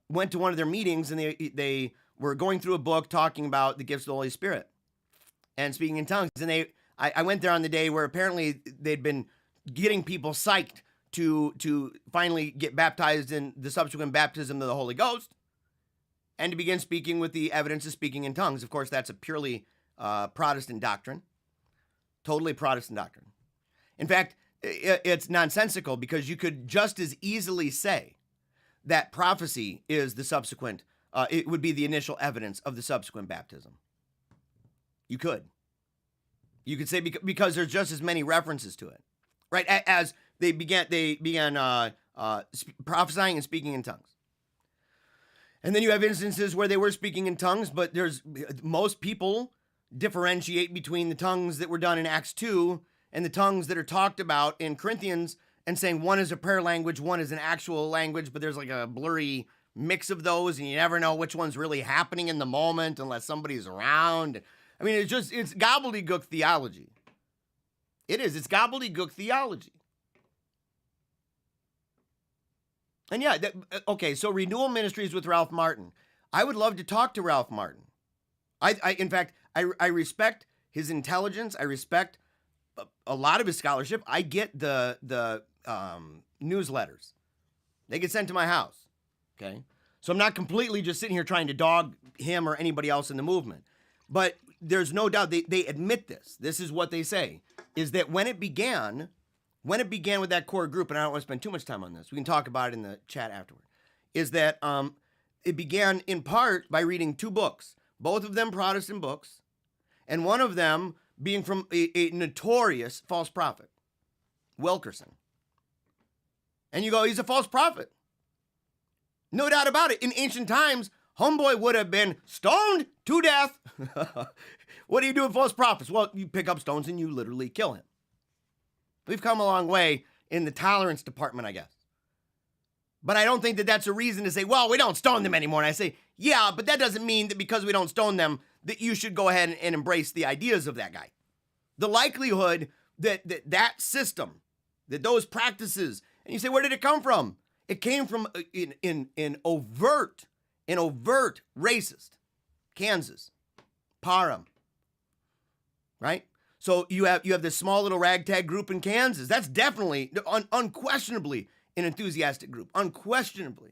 went to one of their meetings, and they were going through a book talking about the gifts of the Holy Spirit and speaking in tongues. And I went there on the day where apparently they'd been getting people psyched to finally get baptized in the subsequent baptism of the Holy Ghost and to begin speaking with the evidence of speaking in tongues. Of course, that's a purely Protestant doctrine, totally Protestant doctrine. In fact, it's nonsensical because you could just as easily say that prophecy is the subsequent, it would be the initial evidence of the subsequent baptism. You could say because there's just as many references to it, right? As they began prophesying and speaking in tongues. And then you have instances where they were speaking in tongues, but most people differentiate between the tongues that were done in Acts 2 and the tongues that are talked about in Corinthians, and saying one is a prayer language, one is an actual language, but there's like a blurry mix of those, and you never know which one's really happening in the moment unless somebody's around. I mean, it's gobbledygook theology. It is. It's gobbledygook theology. And yeah, okay, so Renewal Ministries with Ralph Martin. I would love to talk to Ralph Martin. In fact, I respect his intelligence. I respect a lot of his scholarship. I get the newsletters. They get sent to my house, okay? So I'm not completely just sitting here trying to dog him or anybody else in the movement. But there's no doubt, they admit this. This is what they say, is that when it began with that core group, and I don't want to spend too much time on this, we can talk about it in the chat afterward, is that it began in part by reading two books, both of them Protestant books, and one of them being from a notorious false prophet, Wilkerson. And you go, he's a false prophet. No doubt about it. In ancient times, homeboy would have been stoned to death. What do you do with false prophets? Well, you pick up stones and you literally kill him. We've come a long way in the tolerance department, I guess. But I don't think that that's a reason to say, well, we don't stone them anymore. And I say, yeah, but that doesn't mean that because we don't stone them, that you should go ahead and embrace the ideas of that guy. The likelihood that system, that those practices, and you say, where did it come from? It came from in overt racist Kansas, Parham, right? So you have this small little ragtag group in Kansas. That's definitely, unquestionably, an enthusiastic group. Unquestionably.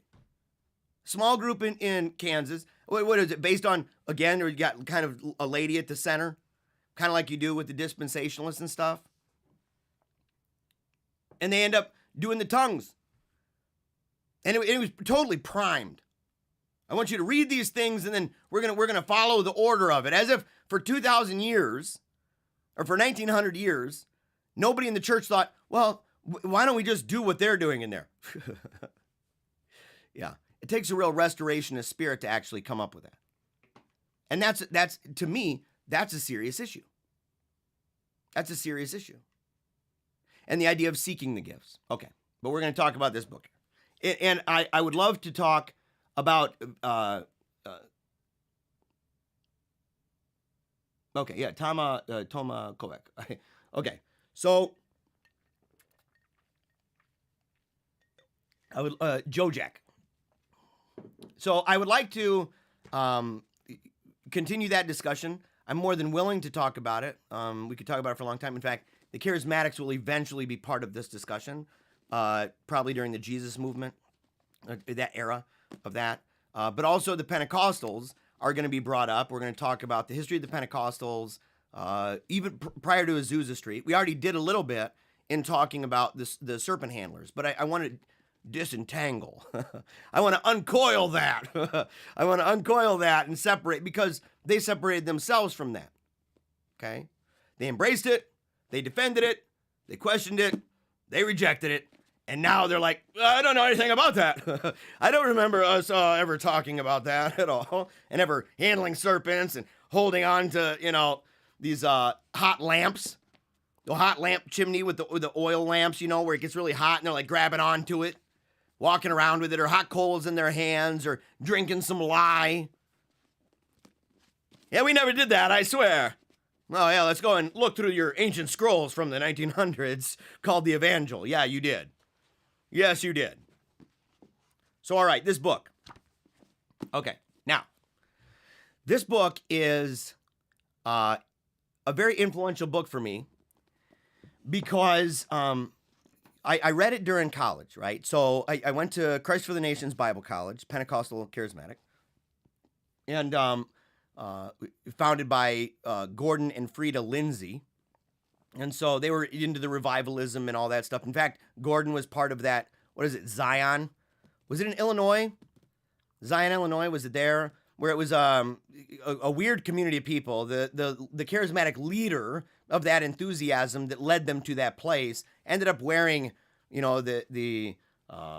Small group in Kansas. What is it? Based on, again, you got kind of a lady at the center, kind of like you do with the dispensationalists and stuff. And they end up doing the tongues. And it was totally primed. I want you to read these things, and then we're gonna follow the order of it. As if for 2,000 years, or for 1,900 years, nobody in the church thought, well, why don't we just do what they're doing in there? Yeah, it takes a real restoration of spirit to actually come up with that. And that's to me, that's a serious issue. That's a serious issue. And the idea of seeking the gifts. Okay, but we're going to talk about this book. And I would love to talk about, okay, yeah, Toma Kovac. Okay, so I would, Joe Jack. So I would like to continue that discussion. I'm more than willing to talk about it. We could talk about it for a long time. In fact, the charismatics will eventually be part of this discussion, probably during the Jesus movement, that era of that. But also the Pentecostals are going to be brought up. We're going to talk about the history of the Pentecostals, even prior to Azusa Street. We already did a little bit in talking about the serpent handlers, but I want to disentangle. I want to uncoil that. I want to uncoil that and separate, because they separated themselves from that. Okay? They embraced it. They defended it. They questioned it. They rejected it. And now they're like, I don't know anything about that. I don't remember us ever talking about that at all. And ever handling serpents and holding on to, these hot lamps. The hot lamp chimney with the oil lamps, where it gets really hot and they're like grabbing onto it, walking around with it, or hot coals in their hands, or drinking some lye. Yeah, we never did that, I swear. Oh, yeah, let's go and look through your ancient scrolls from the 1900s called the Evangel. Yeah, you did. Yes, you did. So, all right, this book. Okay, now, this book is a very influential book for me because I read it during college, right? So I went to Christ for the Nations Bible College, Pentecostal Charismatic, and founded by Gordon and Frida Lindsay. And so they were into the revivalism and all that stuff. In fact, Gordon was part of that, what is it, Zion? Was it in Illinois? Zion, Illinois, was it there? Where it was a weird community of people. The charismatic leader of that enthusiasm that led them to that place ended up wearing, the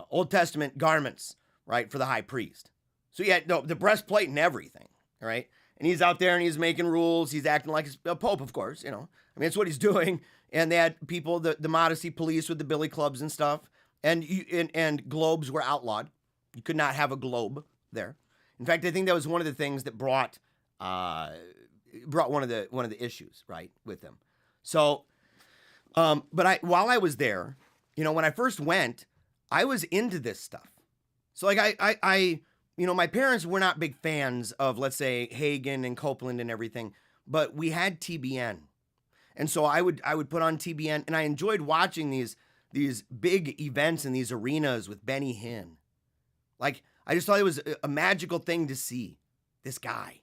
Old Testament garments, right, for the high priest. So he had the breastplate and everything, right? And he's out there and he's making rules. He's acting like a pope, of course, I mean, that's what he's doing. And they had people, the modesty police with the billy clubs and stuff. And globes were outlawed. You could not have a globe there. In fact, I think that was one of the things that brought one of the issues, right, with them. So, but while I was there, when I first went, I was into this stuff. So like I my parents were not big fans of, let's say, Hagen and Copeland and everything, but we had TBN. And so I would put on TBN, and I enjoyed watching these big events in these arenas with Benny Hinn. Like, I just thought it was a magical thing to see this guy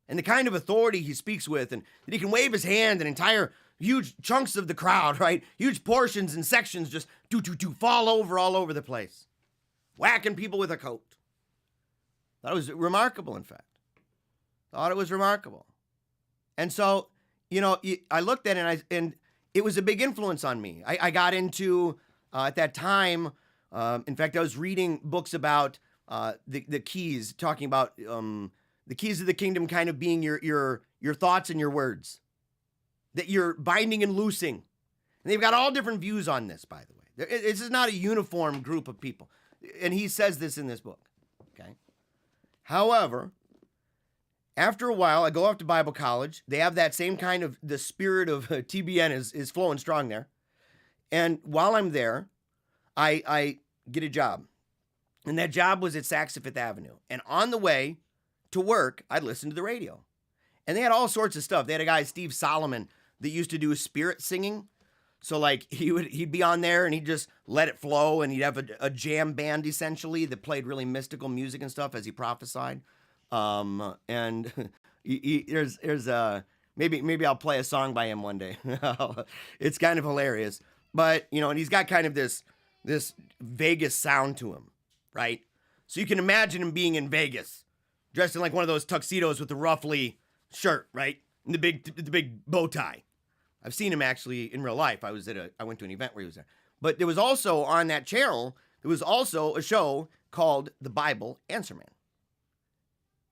and the kind of authority he speaks with, and that he can wave his hand and entire huge chunks of the crowd, right? Huge portions and sections just fall over all over the place, whacking people with a coat. Thought it was remarkable, in fact. Thought it was remarkable. And so, I looked at it and it was a big influence on me. I got into, at that time, in fact, I was reading books about the keys, talking about the keys of the kingdom kind of being your thoughts and your words, that you're binding and loosing. And they've got all different views on this, by the way. This is not a uniform group of people. And he says this in this book, okay? However, after a while, I go off to Bible college. They have that same kind of, the spirit of TBN is flowing strong there. And while I'm there, I get a job. And that job was at Saks Fifth Avenue. And on the way to work, I'd listen to the radio. And they had all sorts of stuff. They had a guy, Steve Solomon, that used to do spirit singing. So like he'd be on there and he'd just let it flow, and he'd have a jam band essentially that played really mystical music and stuff as he prophesied. And there's maybe I'll play a song by him one day. It's kind of hilarious, but and he's got kind of this Vegas sound to him, right? So you can imagine him being in Vegas, dressed in like one of those tuxedos with the ruffly shirt, right, and the big bow tie. I've seen him actually in real life. I went to an event where he was there. But there was also on that channel, there was also a show called The Bible Answer Man.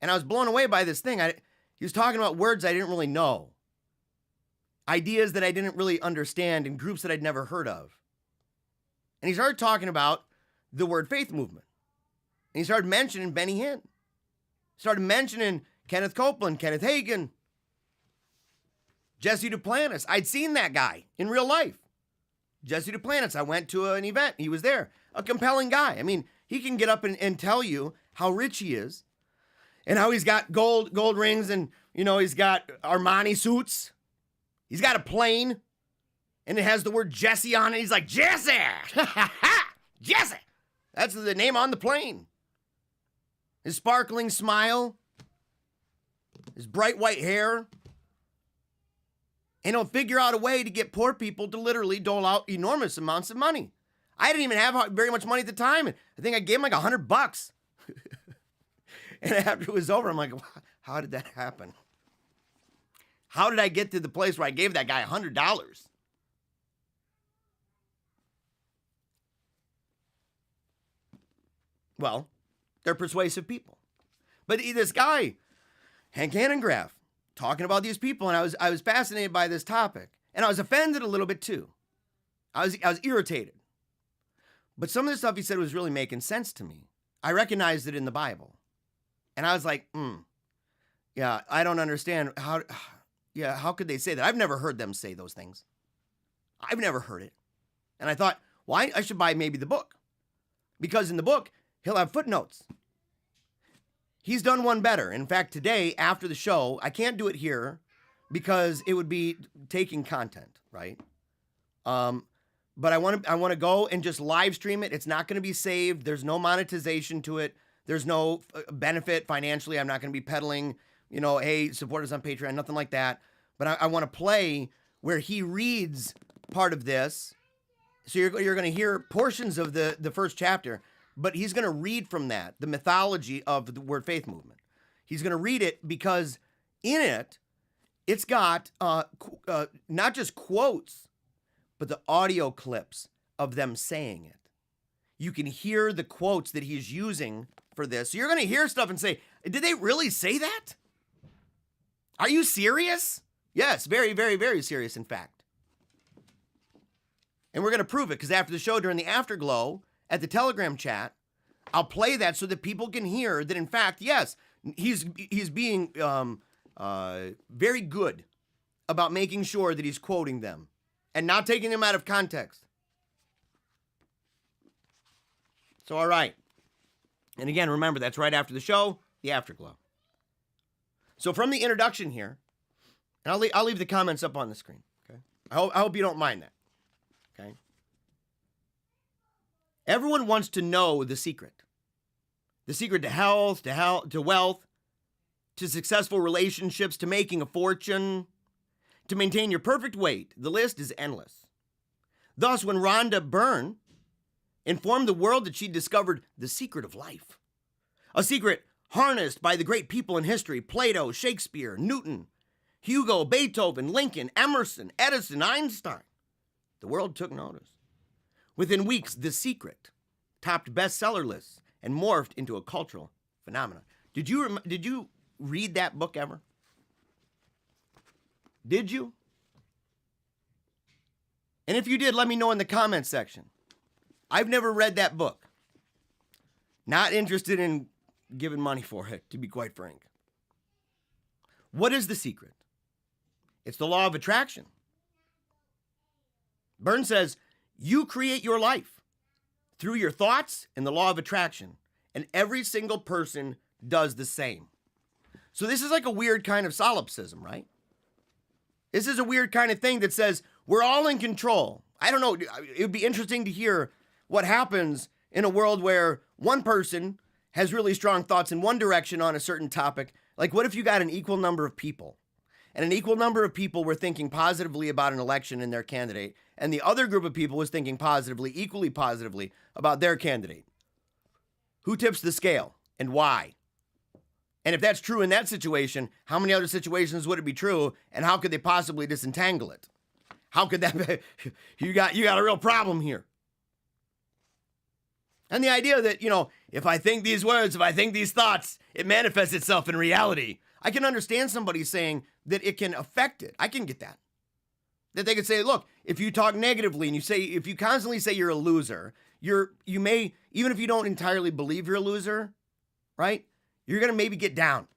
And I was blown away by this thing. He was talking about words I didn't really know, ideas that I didn't really understand, in groups that I'd never heard of. And he started talking about the word faith movement. And he started mentioning Benny Hinn. Started mentioning Kenneth Copeland, Kenneth Hagin, Jesse Duplantis. I'd seen that guy in real life. Jesse Duplantis, I went to an event. He was there. A compelling guy. I mean, he can get up and tell you how rich he is and how he's got gold rings, and, he's got Armani suits. He's got a plane, and it has the word Jesse on it. He's like, Jesse! Jesse! That's the name on the plane. His sparkling smile, his bright white hair. And he'll figure out a way to get poor people to literally dole out enormous amounts of money. I didn't even have very much money at the time. I think I gave him like $100. And after it was over, I'm like, how did that happen? How did I get to the place where I gave that guy $100? Well, they're persuasive people. But this guy, Hank Hanengraaff, talking about these people, and I was fascinated by this topic, and I was offended a little bit too. I was irritated. But some of the stuff he said was really making sense to me. I recognized it in the Bible. And I was like, yeah, I don't understand how could they say that? I've never heard them say those things. I've never heard it. And I thought, why? I should buy maybe the book. Because in the book, he'll have footnotes. He's done one better. In fact, today, after the show, I can't do it here because it would be taking content, right? But I want to go and just live stream it. It's not going to be saved. There's no monetization to it. There's no benefit financially. I'm not going to be peddling, hey, support us on Patreon, nothing like that. But I want to play where he reads part of this. So you're going to hear portions of the first chapter, but he's going to read from that, the mythology of the Word Faith movement. He's going to read it because in it, it's got not just quotes, but the audio clips of them saying it. You can hear the quotes that he's using for this. So you're going to hear stuff and say, did they really say that? Are you serious? Yes, very, very, very serious, in fact. And we're going to prove it because after the show, during the afterglow at the Telegram chat, I'll play that so that people can hear that, in fact, yes, he's being very good about making sure that he's quoting them and not taking them out of context. So, all right. And again, remember, that's right after the show, the afterglow. So from the introduction here, and I'll leave the comments up on the screen. Okay. I hope you don't mind that. Okay. Everyone wants to know the secret. The secret to health, to wealth, to successful relationships, to making a fortune, to maintain your perfect weight. The list is endless. Thus, when Rhonda Byrne informed the world that she discovered the secret of life, a secret harnessed by the great people in history, Plato, Shakespeare, Newton, Hugo, Beethoven, Lincoln, Emerson, Edison, Einstein, the world took notice. Within weeks, The Secret topped bestseller lists and morphed into a cultural phenomenon. Did you read that book ever? Did you? And if you did, let me know in the comments section. I've never read that book. Not interested in giving money for it, to be quite frank. What is the secret? It's the law of attraction. Byrne says, you create your life through your thoughts and the law of attraction, and every single person does the same. So this is like a weird kind of solipsism, right? This is a weird kind of thing that says we're all in control. I don't know. It would be interesting to hear what happens in a world where one person has really strong thoughts in one direction on a certain topic. Like, what if you got an equal number of people, and an equal number of people were thinking positively about an election and their candidate, and the other group of people was thinking positively, equally positively about their candidate? Who tips the scale and why? And if that's true in that situation, how many other situations would it be true, and how could they possibly disentangle it? How could that be? You got a real problem here. And the idea that, if I think these words, if I think these thoughts, it manifests itself in reality. I can understand somebody saying that it can affect it. I can get that. That they could say, look, if you talk negatively and if you constantly say you're a loser, you may, even if you don't entirely believe you're a loser, right? You're going to maybe get down.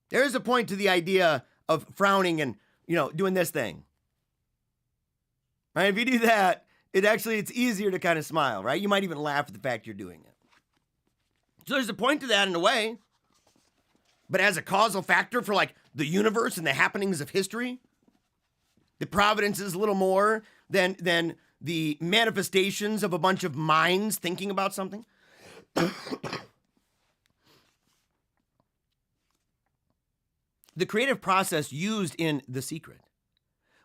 There is a point to the idea of frowning and, doing this thing. Right? If you do that, it's easier to kind of smile, right? You might even laugh at the fact you're doing it. So there's a point to that in a way. But as a causal factor for like the universe and the happenings of history, the providence is a little more than the manifestations of a bunch of minds thinking about something. The creative process used in The Secret,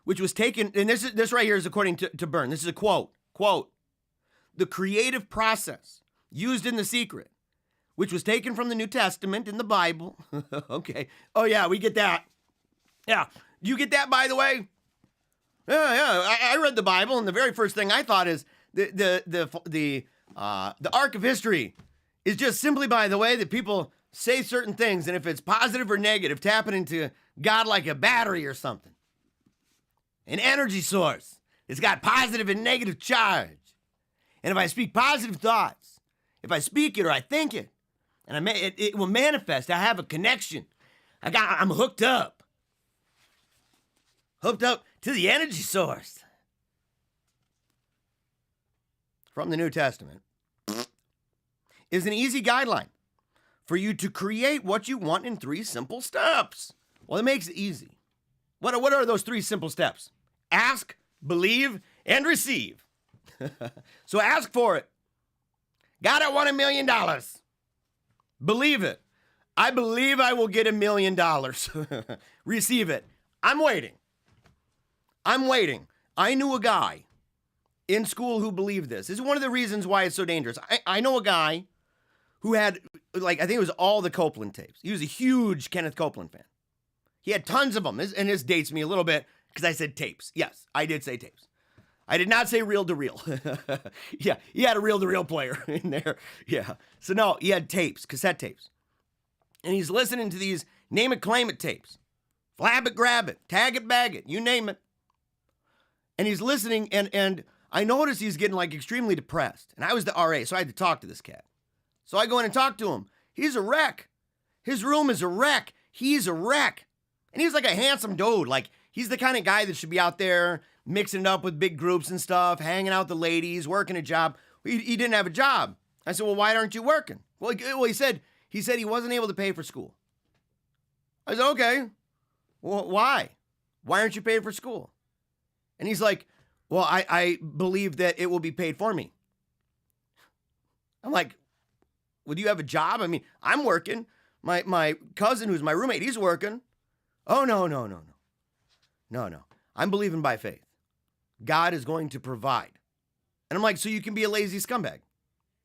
which was taken, and this right here is according to Byrne. This is a quote. The creative process used in The Secret, which was taken from the New Testament in the Bible. Okay. Oh yeah, we get that. Yeah. You get that, by the way? Yeah. I read the Bible, and the very first thing I thought is the arc of history is just simply by the way that people say certain things, and if it's positive or negative, tapping into God like a battery or something. An energy source. It's got positive and negative charge. And if I speak positive thoughts, if I speak it or I think it, and it will manifest. I have a connection. I'm hooked up. Hooked up to the energy source. From the New Testament is an easy guideline for you to create what you want in 3 simple steps. Well, it makes it easy. What are those 3 simple steps? Ask, believe, and receive. So ask for it. God, I want $1 million. Believe it. I believe I will get $1 million. Receive it. I'm waiting. I knew a guy in school who believed this. This is one of the reasons why it's so dangerous. I know a guy who had, I think it was all the Copeland tapes. He was a huge Kenneth Copeland fan. He had tons of them. And this dates me a little bit because I said tapes. Yes, I did say tapes. I did not say reel-to-reel. Yeah, he had a reel-to-reel player in there. Yeah. So no, he had tapes, cassette tapes. And he's listening to these name it, claim it tapes. Flab it, grab it, tag it, bag it, you name it. And he's listening, and I noticed he's getting extremely depressed. And I was the RA, so I had to talk to this cat. So I go in and talk to him. He's a wreck. His room is a wreck. He's a wreck. And he's like a handsome dude. He's the kind of guy that should be out there mixing it up with big groups and stuff, hanging out with the ladies, working a job. He didn't have a job. I said, well, why aren't you working? Well, he said he wasn't able to pay for school. I said, okay. Well, why? Why aren't you paying for school? And he's like, well, I believe that it will be paid for me. I'm like, well, do you have a job? I mean, I'm working. My cousin, who's my roommate, he's working. Oh, no. No. I'm believing by faith. God is going to provide. And I'm like, so you can be a lazy scumbag.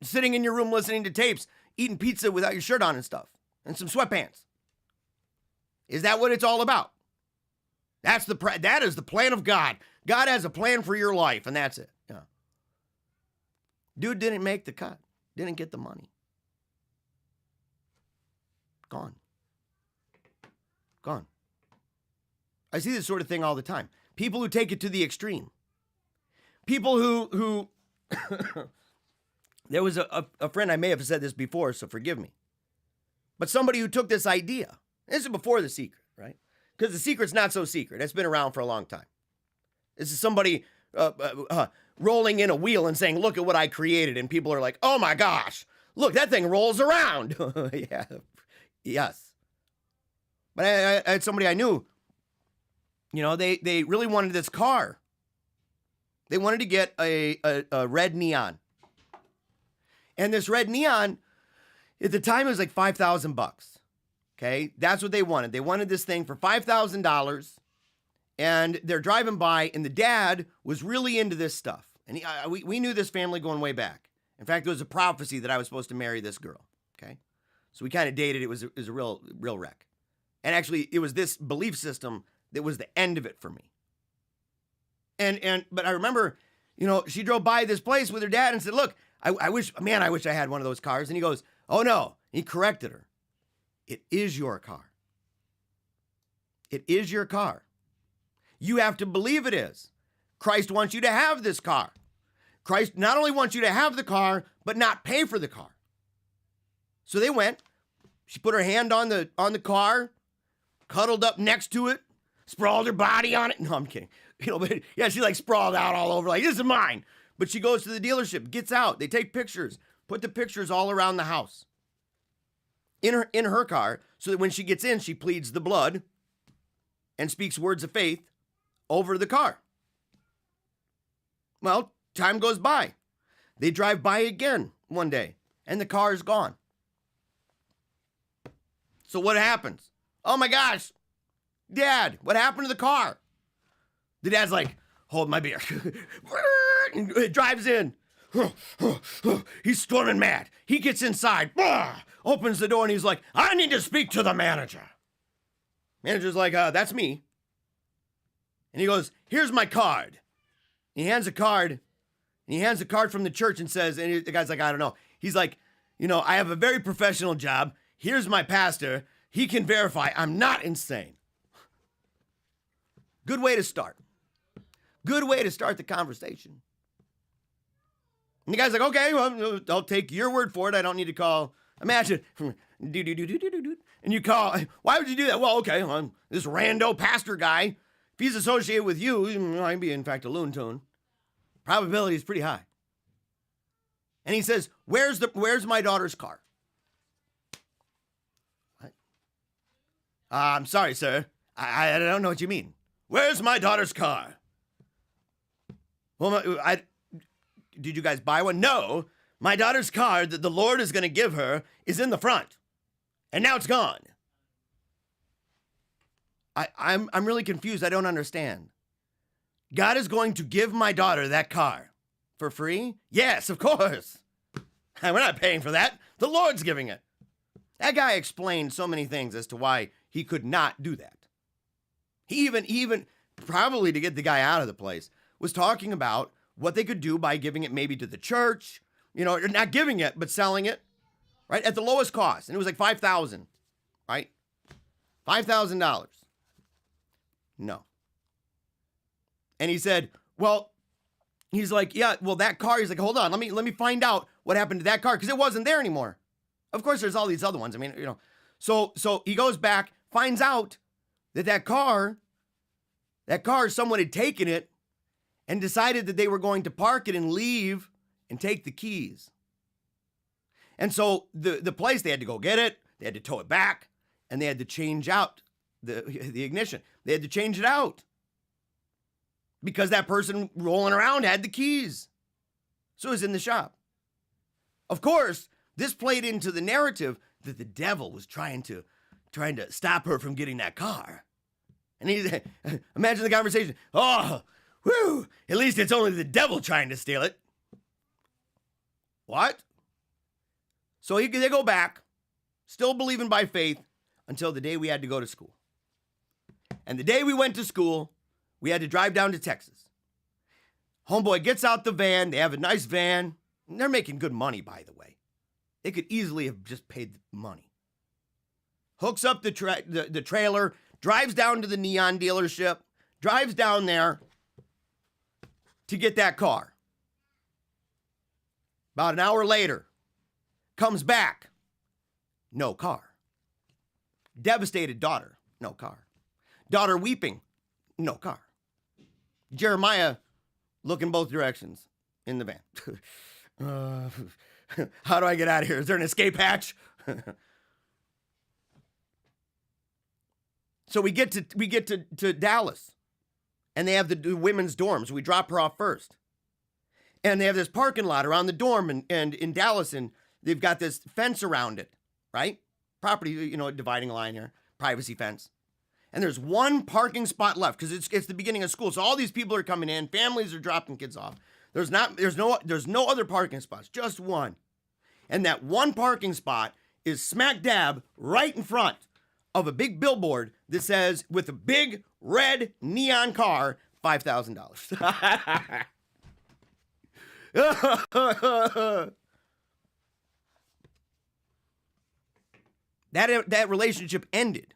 Sitting in your room listening to tapes, eating pizza without your shirt on and stuff, and some sweatpants. Is that what it's all about? That is the plan of God. God has a plan for your life, and that's it. Yeah. Dude didn't make the cut. Didn't get the money. Gone. I see this sort of thing all the time. People who take it to the extreme. People who there was a friend, I may have said this before, so forgive me. But somebody who took this idea. This is before The Secret, right? Because The Secret's not so secret. It's been around for a long time. This is somebody rolling in a wheel and saying, look at what I created. And people are like, oh my gosh, look, that thing rolls around. Yeah. Yes. But I had somebody I knew, they really wanted this car. They wanted to get a red neon. And this red neon, at the time, it was like $5,000. Okay, that's what they wanted. They wanted this thing for $5,000, and they're driving by, and the dad was really into this stuff. And we knew this family going way back. In fact, there was a prophecy that I was supposed to marry this girl. Okay, so we kind of dated. It was a real wreck. And actually, it was this belief system that was the end of it for me. But I remember, she drove by this place with her dad and said, look, I wish I had one of those cars. And he goes, oh no. He corrected her. It is your car. It is your car. You have to believe it is. Christ wants you to have this car. Christ not only wants you to have the car, but not pay for the car. So they went. She put her hand on the car, cuddled up next to it, sprawled her body on it. No, I'm kidding. But yeah, she sprawled out all over this is mine. But she goes to the dealership, gets out. They take pictures, put the pictures all around the house. In her car, so that when she gets in, she pleads the blood and speaks words of faith over the car. Well, time goes by. They drive by again one day, and the car is gone. So what happens? Oh my gosh, Dad, what happened to the car? The dad's like, hold my beer. It drives in. He's storming mad. He gets inside, opens the door, and he's like, I need to speak to the manager. Manager's like, that's me. And he goes, here's my card. And he hands a card, from the church and says, and the guy's like, I don't know. He's like, I have a very professional job. Here's my pastor. He can verify I'm not insane. Good way to start. Good way to start the conversation. And the guy's like, okay, well, I'll take your word for it. I don't need to call. Imagine, and you call. Why would you do that? Well, okay, this rando pastor guy, if he's associated with you, he might be, in fact, a loon tune. Probability is pretty high. And he says, where's my daughter's car? What? I'm sorry, sir. I don't know what you mean. Where's my daughter's car? Well, did you guys buy one? No. My daughter's car that the Lord is going to give her is in the front. And now it's gone. I'm really confused. I don't understand. God is going to give my daughter that car. For free? Yes, of course. We're not paying for that. The Lord's giving it. That guy explained so many things as to why he could not do that. He even probably to get the guy out of the place, was talking about what they could do by giving it maybe to the church, not giving it, but selling it, right, at the lowest cost. And it was like $5,000, right? $5,000. No. And he said, well, he's like, yeah, well, that car, he's like, hold on, let me find out what happened to that car, because it wasn't there anymore. Of course, there's all these other ones. I mean, so he goes back, finds out that car, someone had taken it and decided that they were going to park it and leave and take the keys. And so the place, they had to go get it, they had to tow it back, and they had to change out the ignition. They had to change it out because that person rolling around had the keys. So it was in the shop. Of course, this played into the narrative that the devil was trying to stop her from getting that car. And imagine the conversation. Oh, whew, at least it's only the devil trying to steal it. What? So they go back, still believing by faith, until the day we had to go to school. And the day we went to school, we had to drive down to Texas. Homeboy gets out the van. They have a nice van. And they're making good money, by the way. They could easily have just paid the money. Hooks up the trailer, drives down to the neon dealership, drives down there to get that car. About an hour later, comes back, no car. Devastated daughter, no car. Daughter weeping, no car. Jeremiah looking both directions in the van. How do I get out of here? Is there an escape hatch? So we get to Dallas, and they have the women's dorms. We drop her off first. And they have this parking lot around the dorm and in Dallas, and they've got this fence around it, right? Property, dividing line here, privacy fence. And there's one parking spot left because it's the beginning of school. So all these people are coming in, families are dropping kids off. There's no other parking spots, just one. And that one parking spot is smack dab right in front of a big billboard that says, with a big red neon car, $5,000. That relationship ended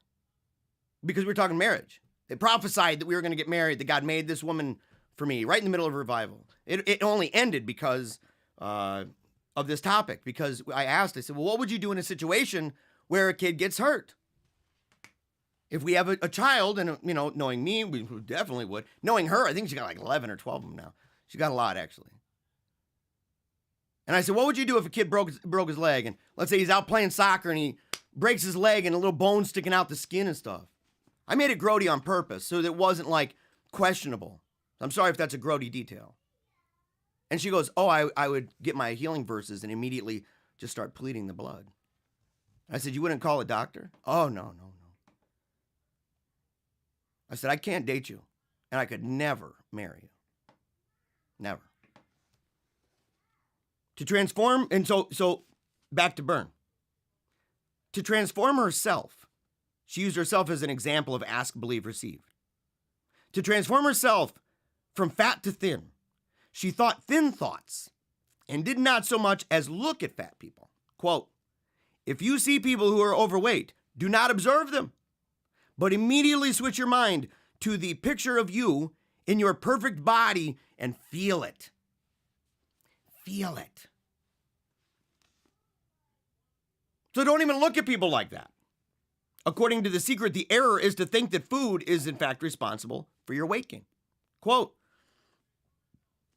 because we were talking marriage. They prophesied that we were going to get married, that God made this woman for me right in the middle of revival. It only ended because of this topic, because I said, well, what would you do in a situation where a kid gets hurt? If we have a child, and knowing me, we definitely would. Knowing her, I think she got like 11 or 12 of them now. She got a lot, actually. And I said, what would you do if a kid broke his leg? And let's say he's out playing soccer and he breaks his leg and a little bone sticking out the skin and stuff. I made it grody on purpose so that it wasn't like questionable. I'm sorry if that's a grody detail. And she goes, oh, I would get my healing verses and immediately just start pleading the blood. I said, you wouldn't call a doctor? Oh, no. I said, I can't date you, and I could never marry you. Never. To transform, and so back to Byrne. To transform herself, she used herself as an example of ask, believe, receive. To transform herself from fat to thin, she thought thin thoughts and did not so much as look at fat people, Quote, if you see people who are overweight, do not observe them, but immediately switch your mind to the picture of you in your perfect body and feel it. Feel it. So don't even look at people like that. According to The Secret, the error is to think that food is in fact responsible for your weight gain. Quote,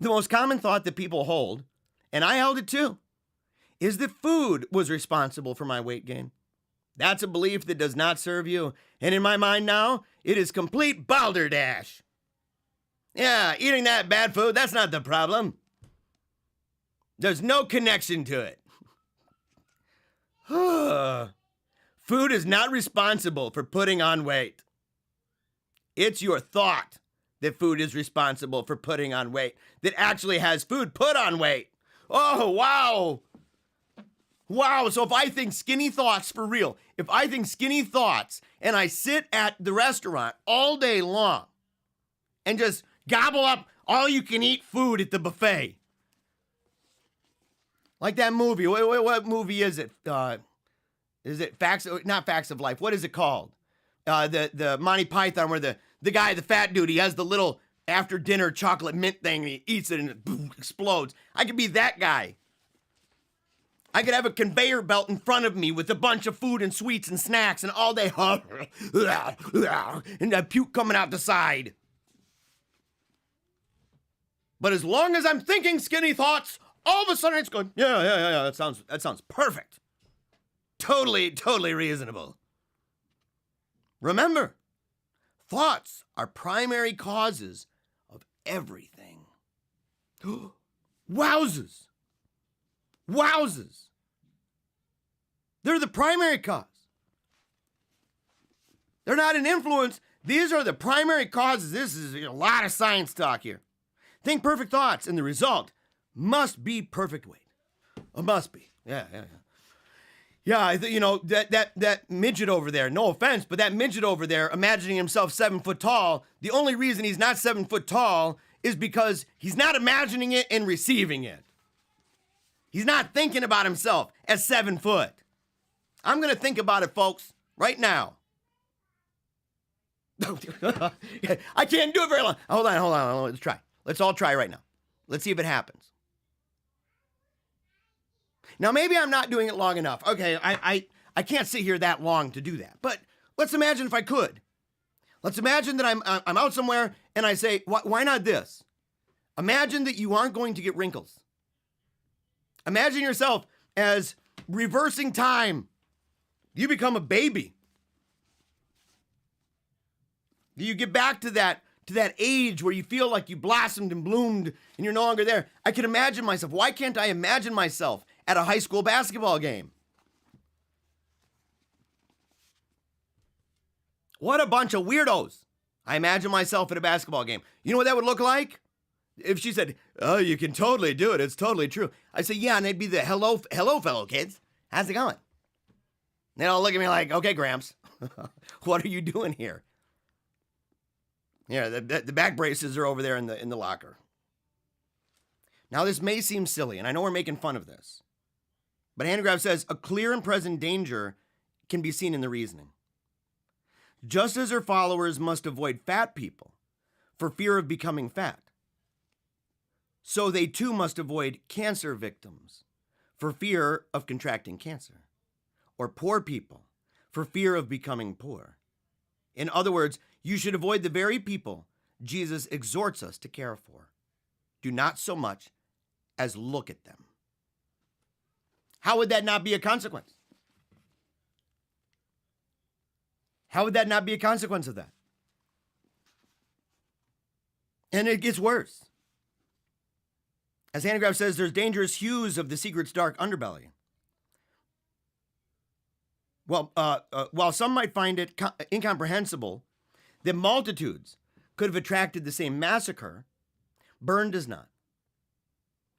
the most common thought that people hold, and I held it too, is that food was responsible for my weight gain. That's a belief that does not serve you. And in my mind now, it is complete balderdash. Yeah, eating that bad food, that's not the problem. There's no connection to it. Food is not responsible for putting on weight. It's your thought that food is responsible for putting on weight that actually has food put on weight. Oh, wow. Wow, so if I think skinny thoughts for real, if I think skinny thoughts and I sit at the restaurant all day long and just gobble up all you can eat food at the buffet. Like that movie. What movie is it? Is it not Facts of Life? What is it called? The Monty Python where the guy, the fat dude, he has the little after dinner chocolate mint thing and he eats it and it boom, explodes. I could be that guy. I could have a conveyor belt in front of me with a bunch of food and sweets and snacks and all day, and that puke coming out the side. But as long as I'm thinking skinny thoughts, all of a sudden it's going, yeah, that sounds perfect. Totally reasonable. Remember, thoughts are primary causes of everything. Wowzers. They're the primary cause. They're not an influence. These are the primary causes. This is a lot of science talk here. Think perfect thoughts, and the result must be perfect weight. It must be. Yeah. Yeah, that midget over there, no offense, but that midget over there imagining himself 7 foot tall, the only reason he's not 7 foot tall is because he's not imagining it and receiving it. He's not thinking about himself as 7 foot. I'm going to think about it, folks, right now. I can't do it very long. Hold on. Let's try. Let's all try right now. Let's see if it happens. Now, maybe I'm not doing it long enough. Okay, I can't sit here that long to do that. But let's imagine if I could. Let's imagine that I'm out somewhere and I say, why not this? Imagine that you aren't going to get wrinkles. Imagine yourself as reversing time. You become a baby. You get back to that age where you feel like you blossomed and bloomed and you're no longer there. I can imagine myself. Why can't I imagine myself at a high school basketball game? What a bunch of weirdos. I imagine myself at a basketball game. You know what that would look like? If she said, oh, you can totally do it. It's totally true. I say, yeah, and they'd be the hello, fellow kids. How's it going? They'd all look at me like, okay, Gramps, what are you doing here? Yeah, the back braces are over there in the locker. Now, this may seem silly, and I know we're making fun of this, but Hanengraaff says a clear and present danger can be seen in the reasoning. Just as her followers must avoid fat people for fear of becoming fat, so they too must avoid cancer victims for fear of contracting cancer, or poor people for fear of becoming poor. In other words, you should avoid the very people Jesus exhorts us to care for. Do not so much as look at them. How would that not be a consequence? How would that not be a consequence of that? And it gets worse. As Hanengraaff says, there's dangerous hues of the secret's dark underbelly. Well, while some might find it incomprehensible that multitudes could have attracted the same massacre, Byrne does not.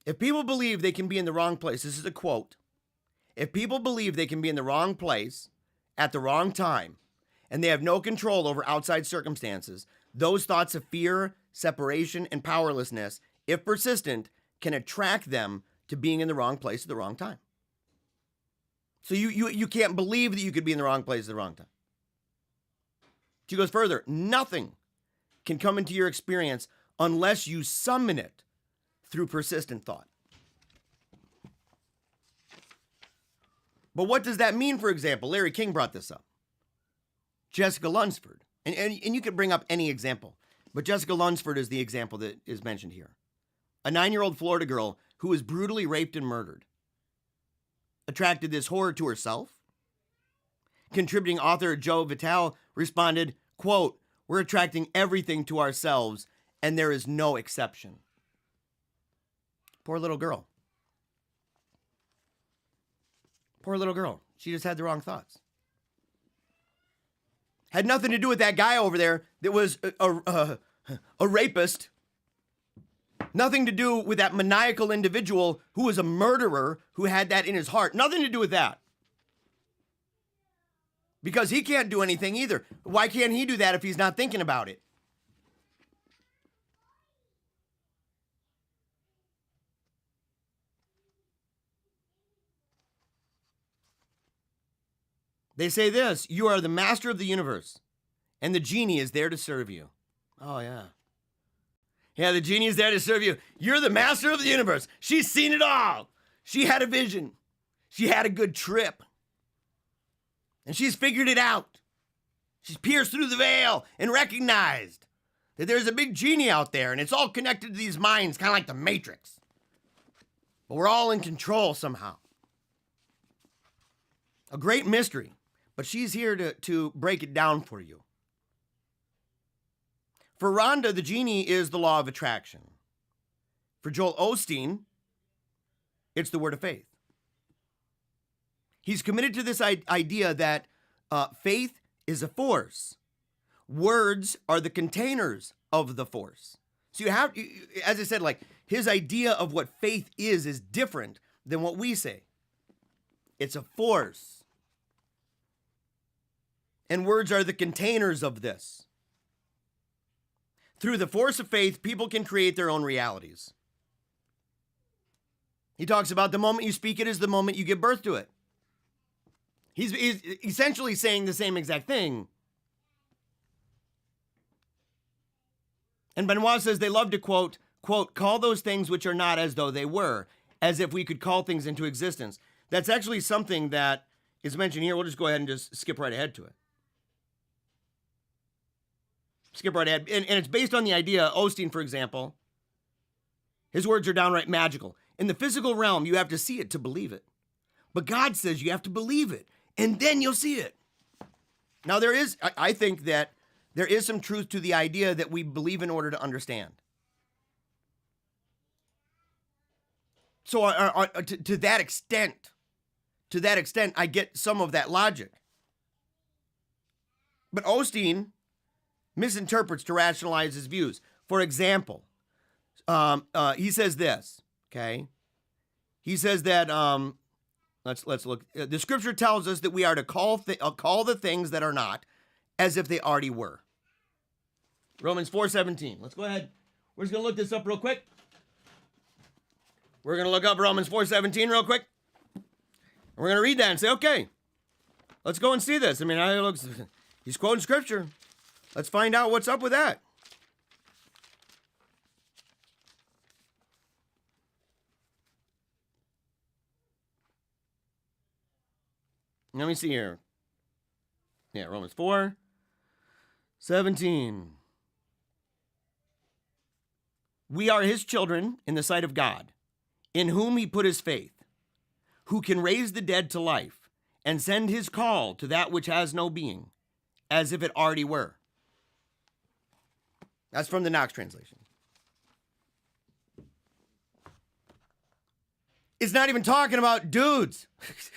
If people believe they can be in the wrong place, this is a quote, if people believe they can be in the wrong place at the wrong time, and they have no control over outside circumstances, those thoughts of fear, separation, and powerlessness, if persistent, can attract them to being in the wrong place at the wrong time. So you can't believe that you could be in the wrong place at the wrong time. She goes further. Nothing can come into your experience unless you summon it through persistent thought. But what does that mean, for example? Larry King brought this up. Jessica Lunsford. And you could bring up any example, but Jessica Lunsford is the example that is mentioned here. A 9-year-old Florida girl who was brutally raped and murdered attracted this horror to herself. Contributing author Joe Vitale responded, quote, "We're attracting everything to ourselves, and there is no exception." Poor little girl. Poor little girl. She just had the wrong thoughts. Had nothing to do with that guy over there that was a rapist. Nothing to do with that maniacal individual who was a murderer who had that in his heart. Nothing to do with that. Because he can't do anything either. Why can't he do that if he's not thinking about it? They say this: you are the master of the universe, and the genie is there to serve you. Oh, yeah. Yeah, the genie is there to serve you. You're the master of the universe. She's seen it all. She had a vision. She had a good trip. And she's figured it out. She's pierced through the veil and recognized that there's a big genie out there, and it's all connected to these minds, kind of like the Matrix. But we're all in control somehow. A great mystery. But she's here to break it down for you. For Rhonda, the genie is the law of attraction. For Joel Osteen, it's the word of faith. He's committed to this idea that faith is a force. Words are the containers of the force. So you have, as I said, like his idea of what faith is different than what we say. It's a force. And words are the containers of this. Through the force of faith, people can create their own realities. He talks about the moment you speak it is the moment you give birth to it. He's essentially saying the same exact thing. And Benoit says they love to quote, call those things which are not as though they were, as if we could call things into existence. That's actually something that is mentioned here. We'll just go ahead and just skip right ahead to it. Skip right ahead. And it's based on the idea, Osteen, for example, his words are downright magical. In the physical realm, you have to see it to believe it. But God says you have to believe it, and then you'll see it. Now, I think that there is some truth to the idea that we believe in order to understand. So to that extent, I get some of that logic. But Osteen misinterprets to rationalize his views. For example, he says this, okay? He says that, let's look. The scripture tells us that we are to call the things that are not as if they already were. Romans 4:17. Let's go ahead. We're just going to look this up real quick. We're going to look up Romans 4:17 real quick. And we're going to read that and say, okay, let's go and see this. I mean, he's quoting scripture. Let's find out what's up with that. Let me see here. Yeah, Romans 4:17. We are his children in the sight of God, in whom he put his faith, who can raise the dead to life and send his call to that which has no being, as if it already were. That's from the Knox translation. It's not even talking about dudes.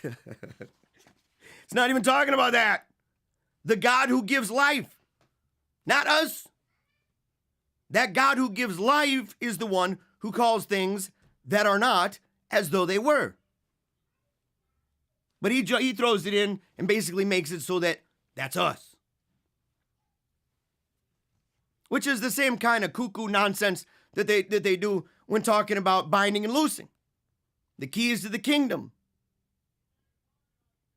It's not even talking about that. The God who gives life, not us. That God who gives life is the one who calls things that are not as though they were. But he throws it in and basically makes it so that that's us. Which is the same kind of cuckoo nonsense that they do when talking about binding and loosing. The keys to the kingdom.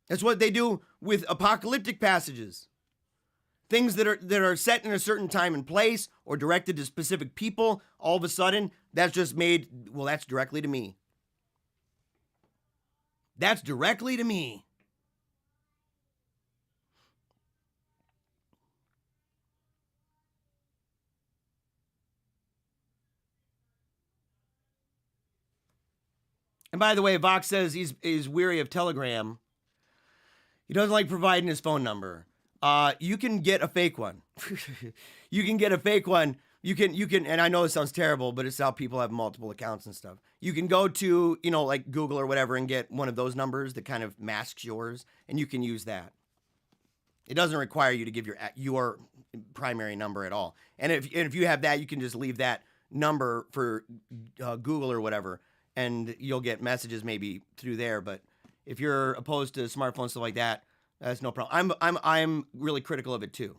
That's what they do with apocalyptic passages. Things that are set in a certain time and place or directed to specific people, all of a sudden, that's just made, well, that's directly to me. That's directly to me. And by the way, Vox says he's weary of Telegram. He doesn't like providing his phone number. You can get a fake one. You can get a fake one. You can, and I know this sounds terrible, but it's how people have multiple accounts and stuff. You can go to, like Google or whatever and get one of those numbers that kind of masks yours, and you can use that. It doesn't require you to give your primary number at all. And if you have that, you can just leave that number for Google or whatever, and you'll get messages maybe through there. But if you're opposed to smartphones, stuff like that, that's no problem. I'm really critical of it too.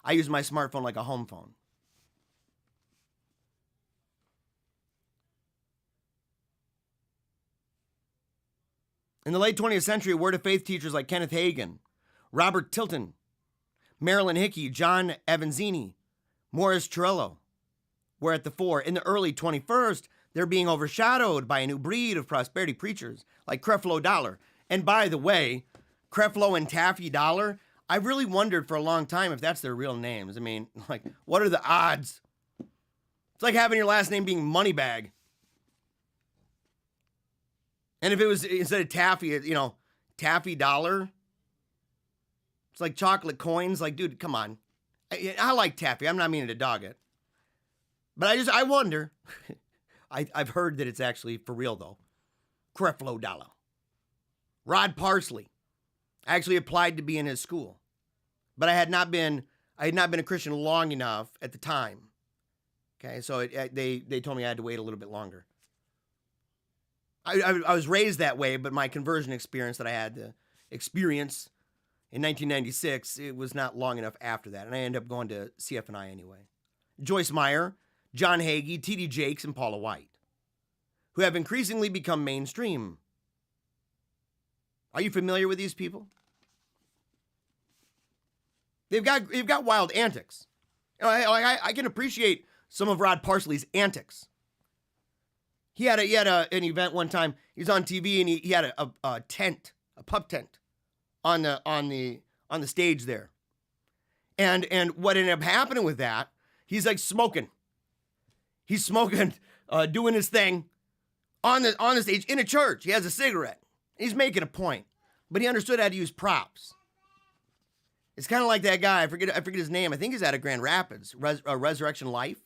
I use my smartphone like a home phone. In the late 20th century, Word of Faith teachers like Kenneth Hagin, Robert Tilton, Marilyn Hickey, John Avanzini, Morris Chirillo were at the fore. In the early 21st, they're being overshadowed by a new breed of prosperity preachers like Creflo Dollar. And by the way, Creflo and Taffy Dollar, I've really wondered for a long time if that's their real names. I mean, like, what are the odds? It's like having your last name being Moneybag. And if it was, instead of Taffy, Taffy Dollar, it's like chocolate coins. Like, dude, come on. I like Taffy. I'm not meaning to dog it. But I wonder. I've heard that it's actually for real, though. Creflo Dollar. Rod Parsley. I actually applied to be in his school. But I had not been a Christian long enough at the time. Okay, so they told me I had to wait a little bit longer. I was raised that way, but my conversion experience that I had to experience in 1996, it was not long enough after that. And I ended up going to CFNI anyway. Joyce Meyer, John Hagee, T.D. Jakes, and Paula White, who have increasingly become mainstream. Are you familiar with these people? They've got wild antics. I can appreciate some of Rod Parsley's antics. He had an event one time. He was on TV and he had a tent, a pup tent, on the stage there. And what ended up happening with that, he's like smoking. He's smoking, doing his thing on the stage in a church. He has a cigarette. He's making a point, but he understood how to use props. It's kind of like that guy. I forget his name. I think he's out of Grand Rapids. Resurrection Life.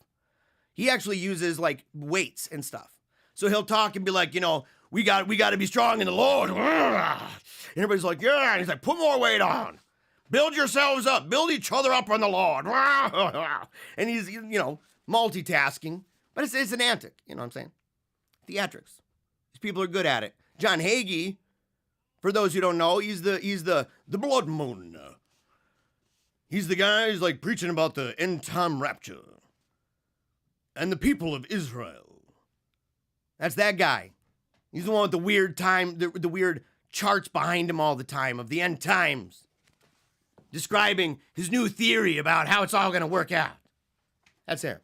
He actually uses like weights and stuff. So he'll talk and be like, we got to be strong in the Lord. And everybody's like, yeah. And he's like, put more weight on. Build yourselves up. Build each other up in the Lord. And he's, multitasking. But it's an antic. You know what I'm saying? Theatrics. These people are good at it. John Hagee, for those who don't know, he's the blood moon. He's the guy who's like preaching about the end time rapture and the people of Israel. That's that guy. He's the one with the weird time, the weird charts behind him all the time of the end times, describing his new theory about how it's all going to work out. That's him.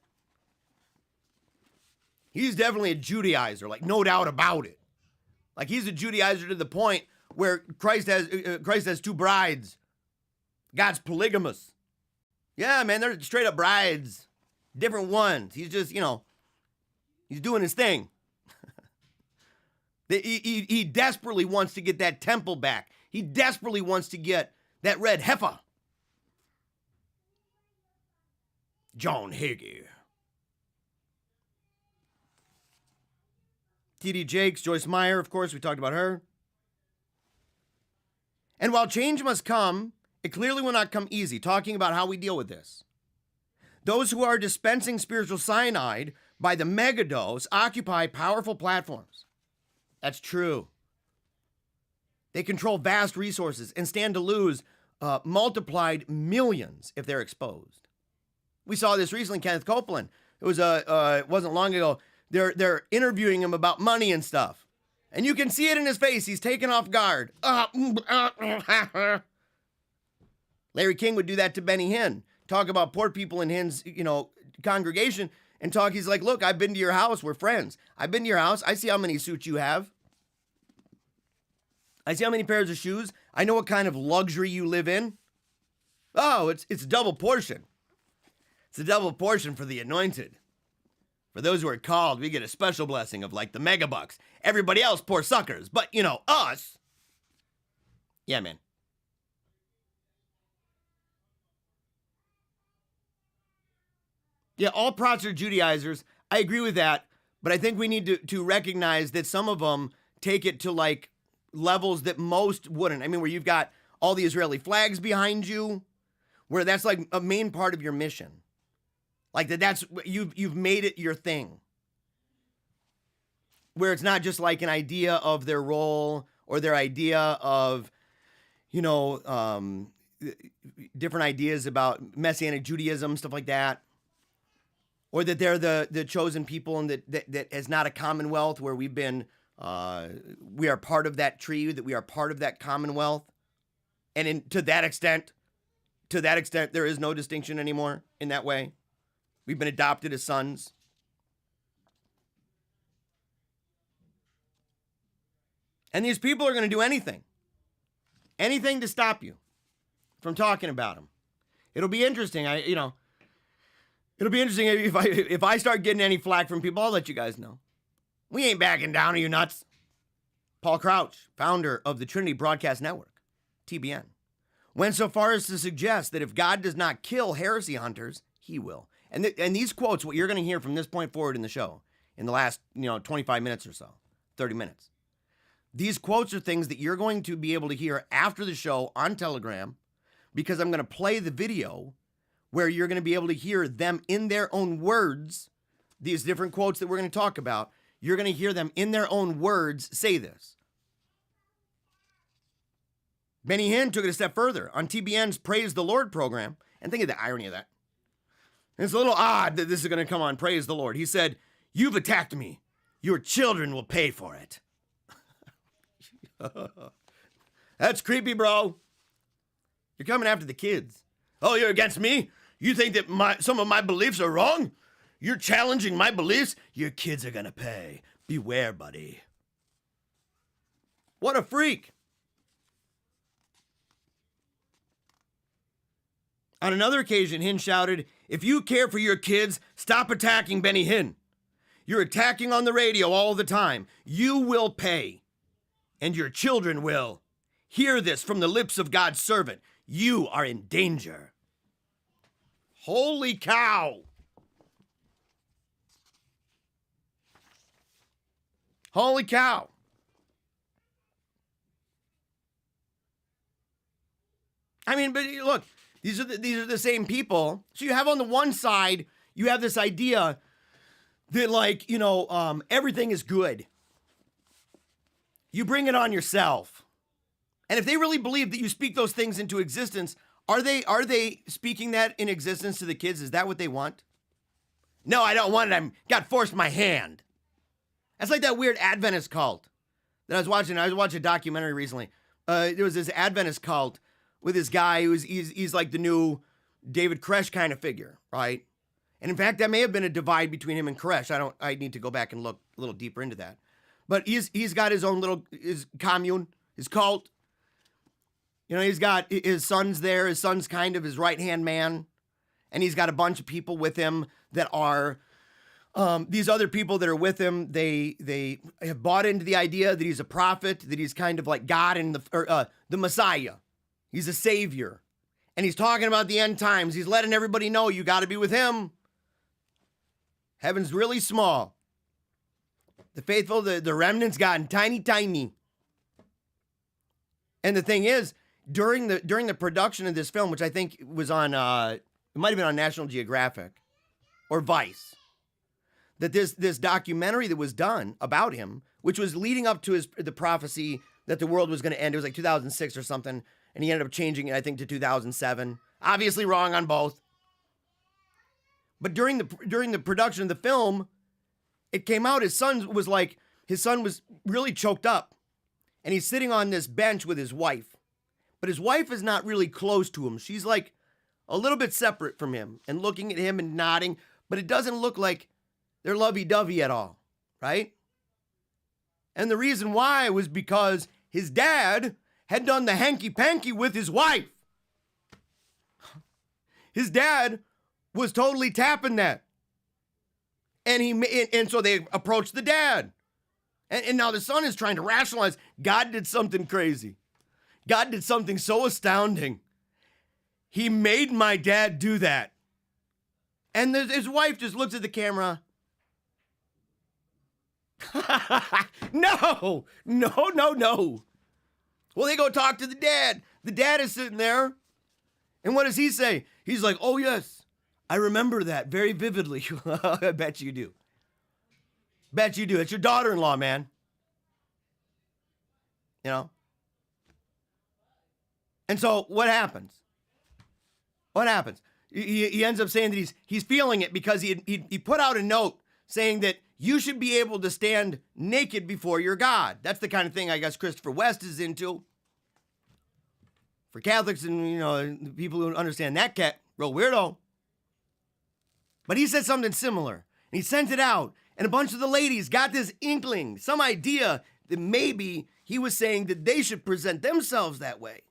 He's definitely a Judaizer, like no doubt about it. Like he's a Judaizer to the point where Christ has two brides. God's polygamous. Yeah, man, they're straight up brides. Different ones. He's just, he's doing his thing. He desperately wants to get that temple back. He desperately wants to get that red heifer. John Hagee. T.D. Jakes, Joyce Meyer, of course, we talked about her. And while change must come, it clearly will not come easy, talking about how we deal with this. Those who are dispensing spiritual cyanide by the megadose occupy powerful platforms. That's true. They control vast resources and stand to lose multiplied millions if they're exposed. We saw this recently, Kenneth Copeland. It was it wasn't long ago. They're interviewing him about money and stuff. And you can see it in his face. He's taken off guard. Larry King would do that to Benny Hinn. Talk about poor people in Hinn's, congregation and talk. He's like, look, I've been to your house. We're friends. I've been to your house. I see how many suits you have. I see how many pairs of shoes. I know what kind of luxury you live in. Oh, it's a double portion. It's a double portion for the anointed. For those who are called, we get a special blessing of like the megabucks. Everybody else, poor suckers. But, us. Yeah, man. Yeah, all prots are Judaizers. I agree with that. But I think we need to recognize that some of them take it to like levels that most wouldn't. I mean, where you've got all the Israeli flags behind you, where that's like a main part of your mission. Like that's you've made it your thing. Where it's not just like an idea of their role or their idea of, different ideas about Messianic Judaism, stuff like that. Or that they're the chosen people and that is not a commonwealth where we've been, we are part of that tree, that we are part of that commonwealth. And to that extent, there is no distinction anymore in that way. We've been adopted as sons. And these people are going to do anything to stop you from talking about them. It'll be interesting. It'll be interesting if I start getting any flack from people. I'll let you guys know. We ain't backing down. Are you nuts? Paul Crouch, founder of the Trinity Broadcast Network, TBN, went so far as to suggest that if God does not kill heresy hunters, he will. And these quotes, what you're going to hear from this point forward in the show, in the last 25 minutes or so, 30 minutes. These quotes are things that you're going to be able to hear after the show on Telegram, because I'm going to play the video where you're going to be able to hear them in their own words, these different quotes that we're going to talk about. You're going to hear them in their own words say this. Benny Hinn took it a step further on TBN's Praise the Lord program. And think of the irony of that. It's a little odd that this is going to come on Praise the Lord. He said, "You've attacked me. Your children will pay for it." That's creepy, bro. You're coming after the kids. Oh, you're against me? You think that some of my beliefs are wrong? You're challenging my beliefs? Your kids are going to pay. Beware, buddy. What a freak. On another occasion, Hinn shouted, "If you care for your kids, stop attacking Benny Hinn. You're attacking on the radio all the time. You will pay. And your children will. Hear this from the lips of God's servant. You are in danger." Holy cow. Holy cow. I mean, but look, these are the same people. So you have on the one side, you have this idea that like, everything is good. You bring it on yourself. And if they really believe that you speak those things into existence, are they speaking that in existence to the kids? Is that what they want? No, I don't want it. God forced my hand. That's like that weird Adventist cult that I was watching. I was watching a documentary recently. There was this Adventist cult with this guy he's like the new David Koresh kind of figure, right? And in fact, that may have been a divide between him and Koresh. I need to go back and look a little deeper into that. But he's got his own his commune, his cult. He's got his son's there. His son's kind of his right-hand man. And he's got a bunch of people with him that are, these other people that are with him, they have bought into the idea that he's a prophet, that he's kind of like God and the Messiah. He's a savior. And he's talking about the end times. He's letting everybody know you got to be with him. Heaven's really small. The faithful, the remnant's gotten tiny, tiny. And the thing is, during the production of this film, which I think was on, it might have been on National Geographic or Vice, that this documentary that was done about him, which was leading up to the prophecy that the world was going to end. It was like 2006 or something, and he ended up changing it, I think, to 2007. Obviously wrong on both. But during the production of the film, it came out his son was like, his son was really choked up, and he's sitting on this bench with his wife. But his wife is not really close to him. She's like a little bit separate from him and looking at him and nodding, but it doesn't look like they're lovey-dovey at all, right? And the reason why was because his dad had done the hanky-panky with his wife. His dad was totally tapping that. And so they approached the dad. And now the son is trying to rationalize, God did something crazy. God did something so astounding. He made my dad do that. And his wife just looks at the camera. No. Well, they go talk to the dad. The dad is sitting there. And what does he say? He's like, oh, yes, I remember that very vividly. I bet you do. Bet you do. It's your daughter-in-law, man. You know? And so what happens? What happens? He ends up saying that he's feeling it because he put out a note saying that you should be able to stand naked before your God. That's the kind of thing I guess Christopher West is into. For Catholics and, people who understand that cat, real weirdo. But he said something similar. And he sent it out. And a bunch of the ladies got this inkling, some idea that maybe he was saying that they should present themselves that way.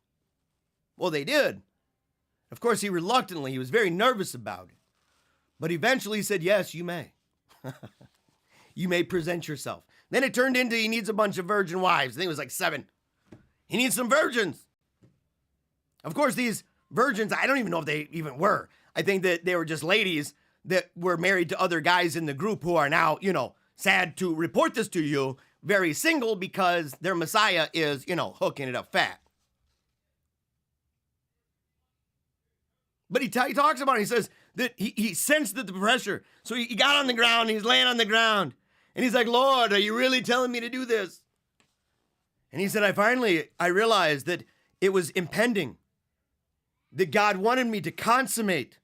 Well, they did. Of course, he was very nervous about it. But eventually he said, yes, you may. You may present yourself. Then it turned into he needs a bunch of virgin wives. I think it was like 7. He needs some virgins. Of course, these virgins, I don't even know if they even were. I think that they were just ladies that were married to other guys in the group who are now, sad to report this to you, very single because their Messiah is, hooking it up fat. But he talks about it. He says that he sensed the pressure. So he got on the ground. He's laying on the ground. And he's like, Lord, are you really telling me to do this? And he said, I realized that it was impending. That God wanted me to consummate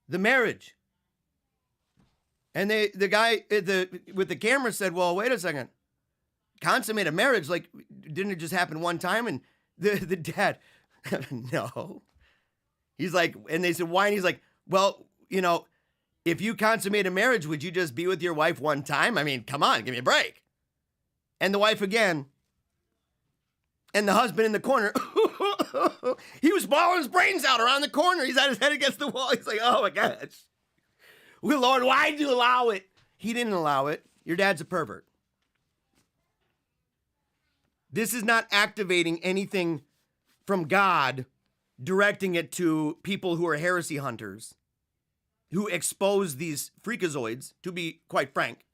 the marriage. And the guy with the camera said, well, wait a second. Consummate a marriage? Like, didn't it just happen one time? And the dad, no. He's like, and they said, why? And he's like, well, if you consummate a marriage, would you just be with your wife one time? I mean, come on, give me a break. And the wife again. And the husband in the corner, he was bawling his brains out around the corner. He's had his head against the wall. He's like, oh my gosh. Well, Lord, why did you allow it? He didn't allow it. Your dad's a pervert. This is not activating anything from God, directing it to people who are heresy hunters, who expose these freakazoids, to be quite frank.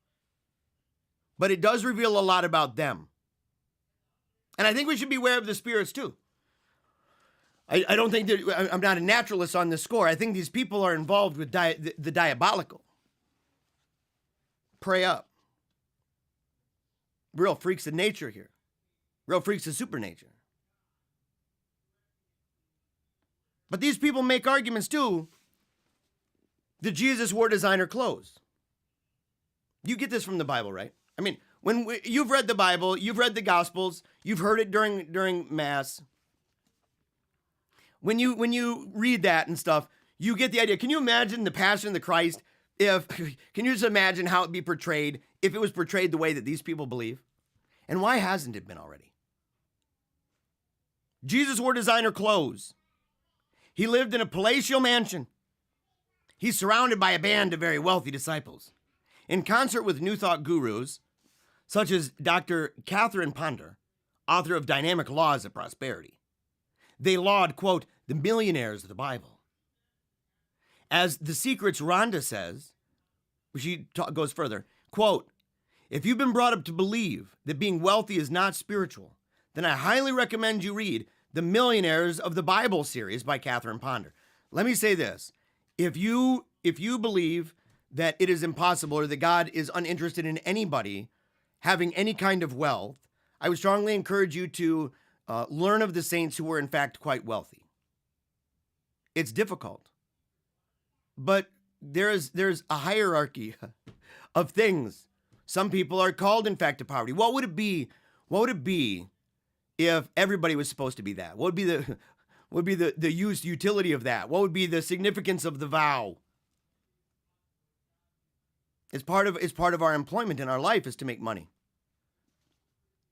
But it does reveal a lot about them. And I think we should be aware of the spirits too. I don't think that, I'm not a naturalist on this score. I think these people are involved with the diabolical. Pray up. Real freaks of nature here. Real freaks of supernature. But these people make arguments too that Jesus wore designer clothes. You get this from the Bible, right? I mean, you've read the Bible, you've read the Gospels, you've heard it during Mass. When you read that and stuff, you get the idea. Can you imagine the Passion of the Christ? Can you just imagine how it'd be portrayed if it was portrayed the way that these people believe? And why hasn't it been already? Jesus wore designer clothes. He lived in a palatial mansion. He's surrounded by a band of very wealthy disciples. In concert with New Thought gurus, such as Dr. Catherine Ponder, author of Dynamic Laws of Prosperity, they laud, quote, the millionaires of the Bible. As The Secret's Rhonda says, she goes further, quote, if you've been brought up to believe that being wealthy is not spiritual, then I highly recommend you read The Millionaires of the Bible series by Catherine Ponder. Let me say this. If you believe that it is impossible or that God is uninterested in anybody having any kind of wealth, I would strongly encourage you to learn of the saints who were in fact quite wealthy. It's difficult, but there's a hierarchy of things. Some people are called, in fact, to poverty. What would it be? What would it be if everybody was supposed to be that? What would be the utility of that? What would be the significance of the vow? It's part of our employment in our life is to make money.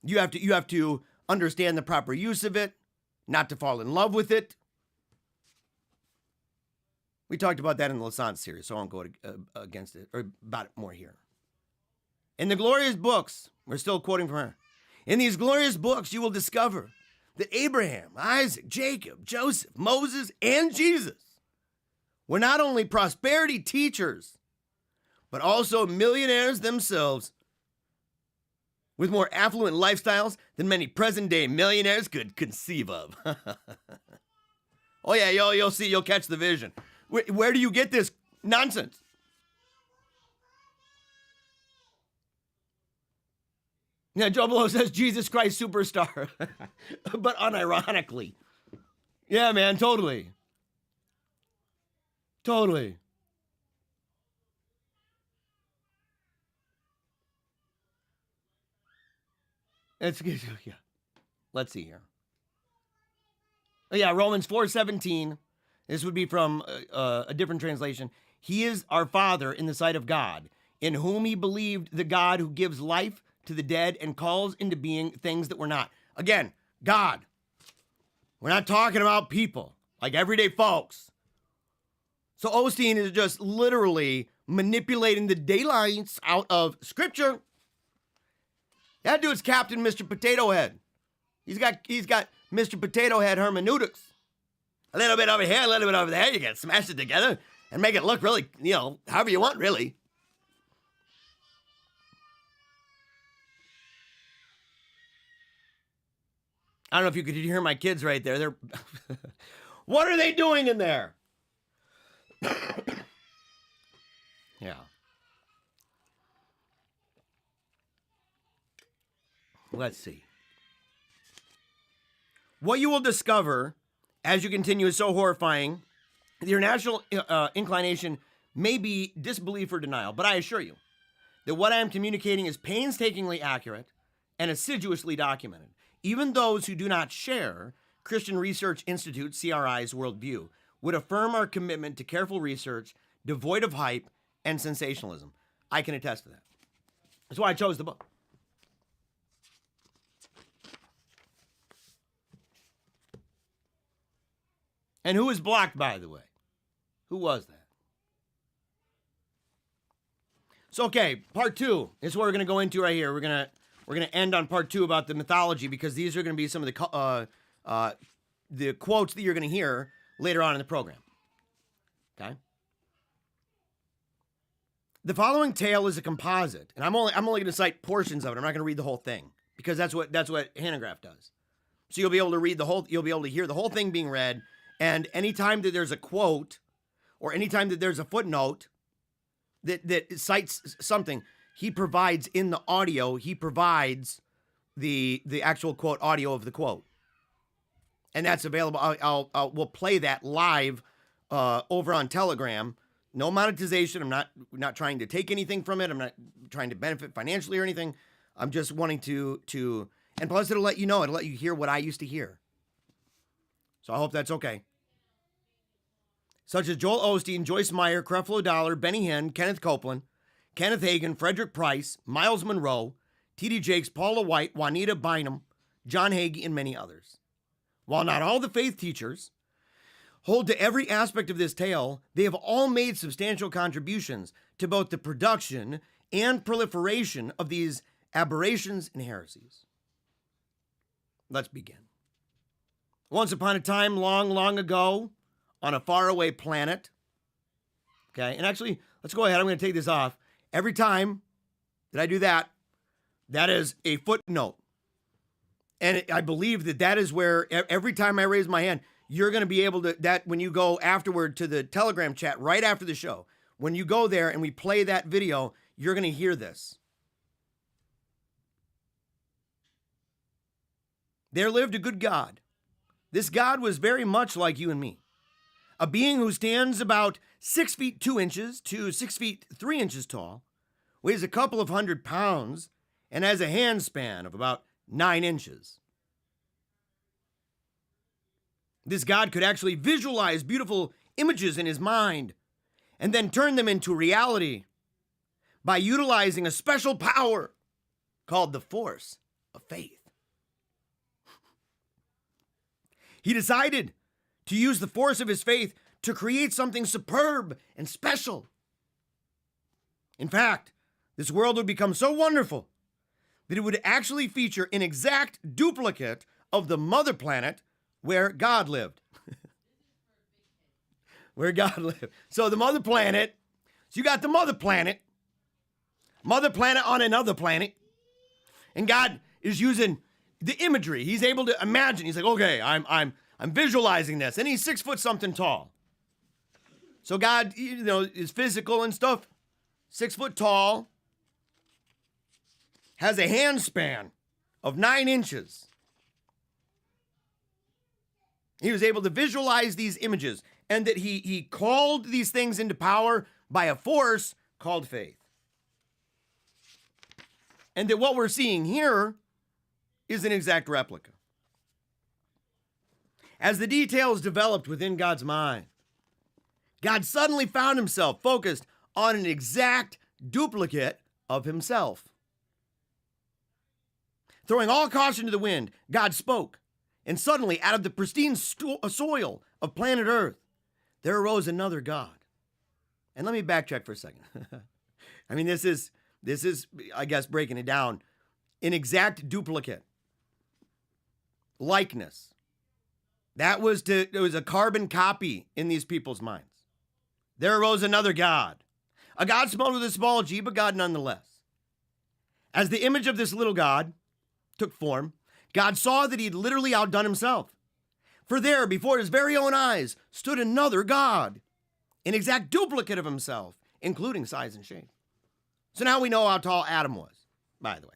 You have to understand the proper use of it, not to fall in love with it. We talked about that in the Lassance series, so I won't go against it or about it more here. In the glorious books, we're still quoting from her. In these glorious books, you will discover that Abraham, Isaac, Jacob, Joseph, Moses, and Jesus were not only prosperity teachers, but also millionaires themselves with more affluent lifestyles than many present-day millionaires could conceive of. Oh yeah, you'll see, you'll catch the vision. Where do you get this nonsense? Yeah, Joe Blow says Jesus Christ superstar, but unironically. Yeah, man, totally. Totally. Yeah. Let's see here. Oh, yeah, Romans 4:17. This would be from a different translation. He is our Father in the sight of God, in whom he believed, the God who gives life to the dead and calls into being things that were not. Again, God. We're not talking about people, like everyday folks. So Osteen is just literally manipulating the daylights out of Scripture. That dude's Captain Mr. Potato Head. He's got Mr. Potato Head hermeneutics. A little bit over here, a little bit over there. You can smash it together and make it look really, however you want, really. I don't know if you could hear my kids right there. They're what are they doing in there? Yeah. Let's see. What you will discover as you continue is so horrifying. Your natural inclination may be disbelief or denial, but I assure you that what I am communicating is painstakingly accurate and assiduously documented. Even those who do not share Christian Research Institute, CRI's worldview, would affirm our commitment to careful research, devoid of hype and sensationalism. I can attest to that. That's why I chose the book. And who was blocked, by the way? Who was that? So, okay, part 2 is what we're going to go into right here. We're gonna end on part 2 about the mythology, because these are going to be some of the quotes that you're going to hear later on in the program. Okay. The following tale is a composite, and I'm only going to cite portions of it. I'm not going to read the whole thing, because that's what Hanengraaff does. So you'll be able to read the whole. You'll be able to hear the whole thing being read. And anytime that there's a quote, or anytime that there's a footnote that cites something, he provides in the audio, he provides the actual quote audio of the quote. And that's available. We'll play that live over on Telegram. No monetization. I'm not trying to take anything from it. I'm not trying to benefit financially or anything. I'm just wanting to and plus it'll let you know, it'll let you hear what I used to hear. So I hope that's okay. Such as Joel Osteen, Joyce Meyer, Creflo Dollar, Benny Hinn, Kenneth Copeland, Kenneth Hagin, Frederick Price, Miles Monroe, T.D. Jakes, Paula White, Juanita Bynum, John Hagee, and many others. While not all the faith teachers hold to every aspect of this tale, they have all made substantial contributions to both the production and proliferation of these aberrations and heresies. Let's begin. Once upon a time, long, long ago, on a faraway planet. Okay, and actually, let's go ahead. I'm going to take this off. Every time that I do that, that is a footnote. And I believe that is where every time I raise my hand, you're going to be able to, that when you go afterward to the Telegram chat right after the show, when you go there and we play that video, you're going to hear this. There lived a good God. This God was very much like you and me. A being who stands about 6 feet 2 inches to 6 feet 3 inches tall, weighs a couple of 100 pounds, and has a handspan of about 9 inches. This God could actually visualize beautiful images in his mind and then turn them into reality by utilizing a special power called the force of faith. He decided to use the force of his faith to create something superb and special. In fact, this world would become so wonderful that it would actually feature an exact duplicate of the mother planet where God lived. Where God lived. So the mother planet, so you got the mother planet on another planet, and God is using the imagery. He's able to imagine. He's like, okay, I'm visualizing this, and he's 6 foot something tall. So God, is physical and stuff, 6 foot tall, has a hand span of 9 inches. He was able to visualize these images, and that he called these things into power by a force called faith. And that what we're seeing here is an exact replica. As the details developed within God's mind, God suddenly found himself focused on an exact duplicate of himself. Throwing all caution to the wind, God spoke, and suddenly out of the pristine soil of planet Earth, there arose another God. And let me backtrack for a second. I mean, this is, I guess, breaking it down. An exact duplicate. Likeness. It was a carbon copy in these people's minds. There arose another God. A God spelled with a small g, but God nonetheless. As the image of this little God took form, God saw that he had literally outdone himself. For there, before his very own eyes, stood another God, an exact duplicate of himself, including size and shape. So now we know how tall Adam was, by the way.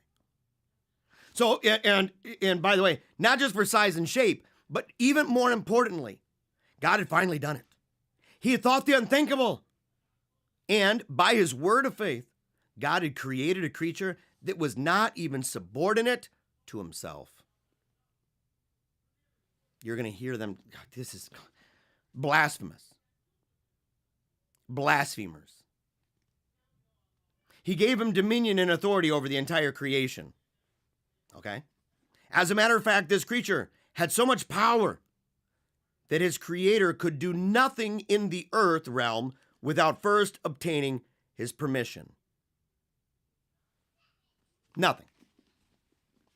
So, and by the way, not just for size and shape, but even more importantly, God had finally done it. He had thought the unthinkable. And by his word of faith, God had created a creature that was not even subordinate to himself. You're going to hear them. God, this is blasphemous. Blasphemers. He gave him dominion and authority over the entire creation. Okay? As a matter of fact, this creature had so much power that his creator could do nothing in the earth realm without first obtaining his permission. Nothing.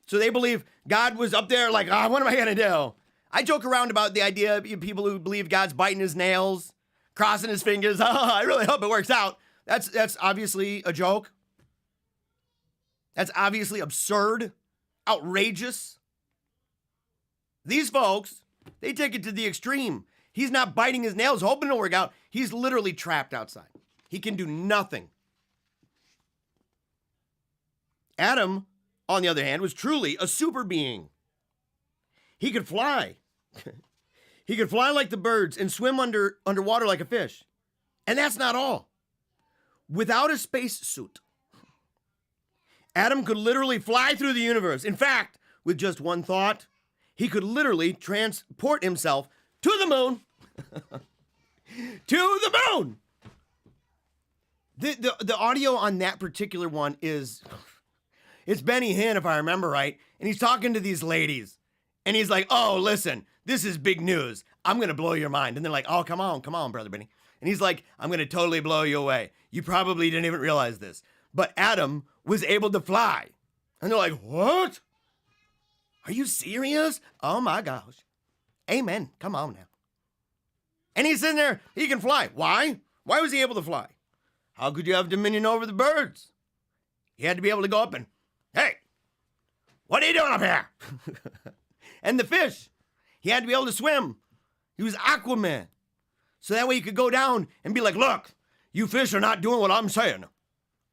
So they believe God was up there like, what am I going to do? I joke around about the idea of people who believe God's biting his nails, crossing his fingers. I really hope it works out. That's obviously a joke. That's obviously absurd, outrageous. These folks, they take it to the extreme. He's not biting his nails, hoping it'll work out. He's literally trapped outside. He can do nothing. Adam, on the other hand, was truly a super being. He could fly. He could fly like the birds and swim underwater like a fish. And that's not all. Without a space suit, Adam could literally fly through the universe. In fact, with just one thought, he could literally transport himself to the moon. To the moon! The audio on that particular one is... It's Benny Hinn, if I remember right. And he's talking to these ladies. And he's like, oh, listen, this is big news. I'm going to blow your mind. And they're like, oh, come on, Brother Benny. And he's like, I'm going to totally blow you away. You probably didn't even realize this. But Adam was able to fly. And they're like, what? Are you serious? Oh, my gosh. Amen. Come on now. And he's sitting there. He can fly. Why? Why was he able to fly? How could you have dominion over the birds? He had to be able to go up and, hey, what are you doing up here? And the fish, he had to be able to swim. He was Aquaman. So that way he could go down and be like, look, you fish are not doing what I'm saying.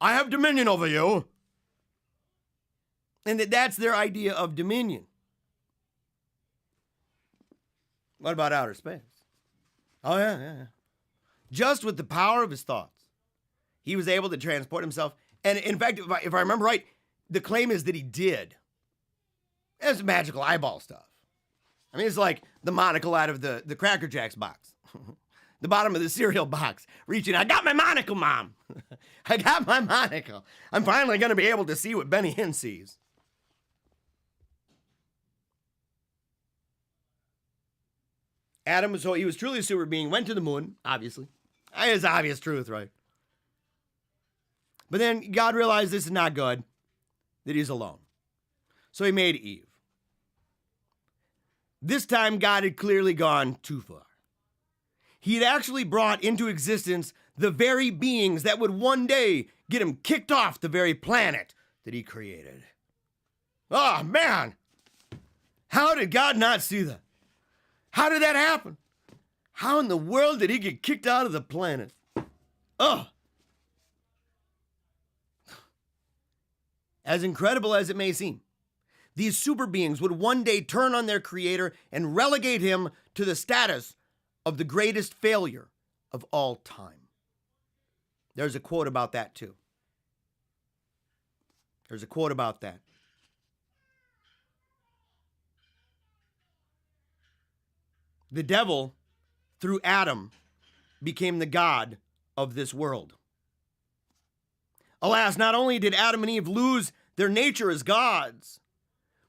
I have dominion over you. And that's their idea of dominion. What about outer space? Oh, yeah. Just with the power of his thoughts, he was able to transport himself And in fact, if I remember right, the claim is that he did. It's magical eyeball stuff. I mean, it's like the monocle out of the Cracker Jacks box. The bottom of the cereal box. Reaching, I got my monocle, Mom. I got my monocle. I'm finally going to be able to see what Benny Hinn sees. Adam, so he was truly a super being, went to the moon, obviously. It's obvious truth, right? But then God realized this is not good, that he's alone. So he made Eve. This time, God had clearly gone too far. He had actually brought into existence the very beings that would one day get him kicked off the very planet that he created. Oh, man! How did God not see that? How did that happen? How in the world did he get kicked out of the planet? Oh! As incredible as it may seem, these super beings would one day turn on their creator and relegate him to the status of the greatest failure of all time. There's a quote about that too. There's a quote about that. The devil, through Adam, became the god of this world. Alas, not only did Adam and Eve lose their nature as gods,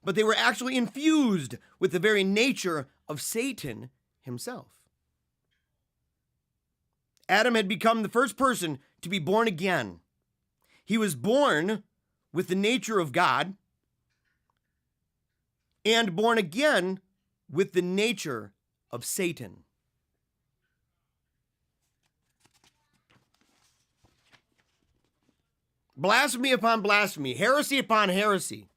but they were actually infused with the very nature of Satan himself. Adam had become the first person to be born again. He was born with the nature of God and born again with the nature of Satan. Blasphemy upon blasphemy, heresy upon heresy.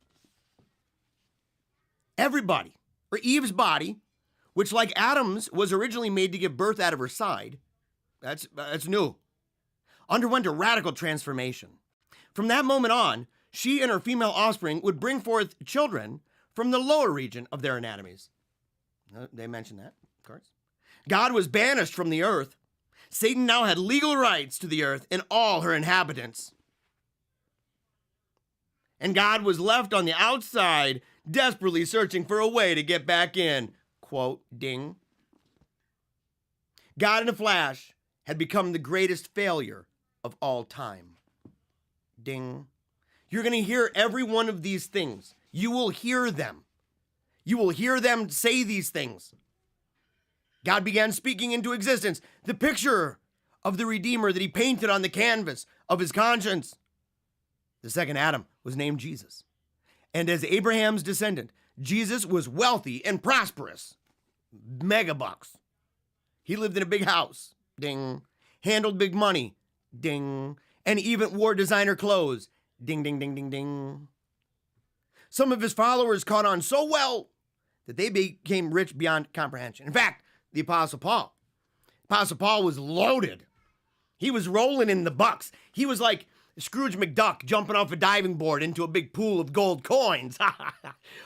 Everybody, or Eve's body, which like Adam's was originally made to give birth out of her side, that's new, underwent a radical transformation. From that moment on, she and her female offspring would bring forth children from the lower region of their anatomies. They mentioned that, of course. God was banished from the earth. Satan now had legal rights to the earth and all her inhabitants. And God was left on the outside, desperately searching for a way to get back in. Quote, ding. God in a flash had become the greatest failure of all time. Ding. You're going to hear every one of these things. You will hear them. You will hear them say these things. God began speaking into existence the picture of the Redeemer that he painted on the canvas of his conscience. The second Adam was named Jesus. And as Abraham's descendant, Jesus was wealthy and prosperous. Mega bucks. He lived in a big house. Ding. Handled big money. Ding. And even wore designer clothes. Ding, ding, ding, ding, ding. Some of his followers caught on so well that they became rich beyond comprehension. In fact, the Apostle Paul was loaded. He was rolling in the bucks. He was like Scrooge McDuck jumping off a diving board into a big pool of gold coins.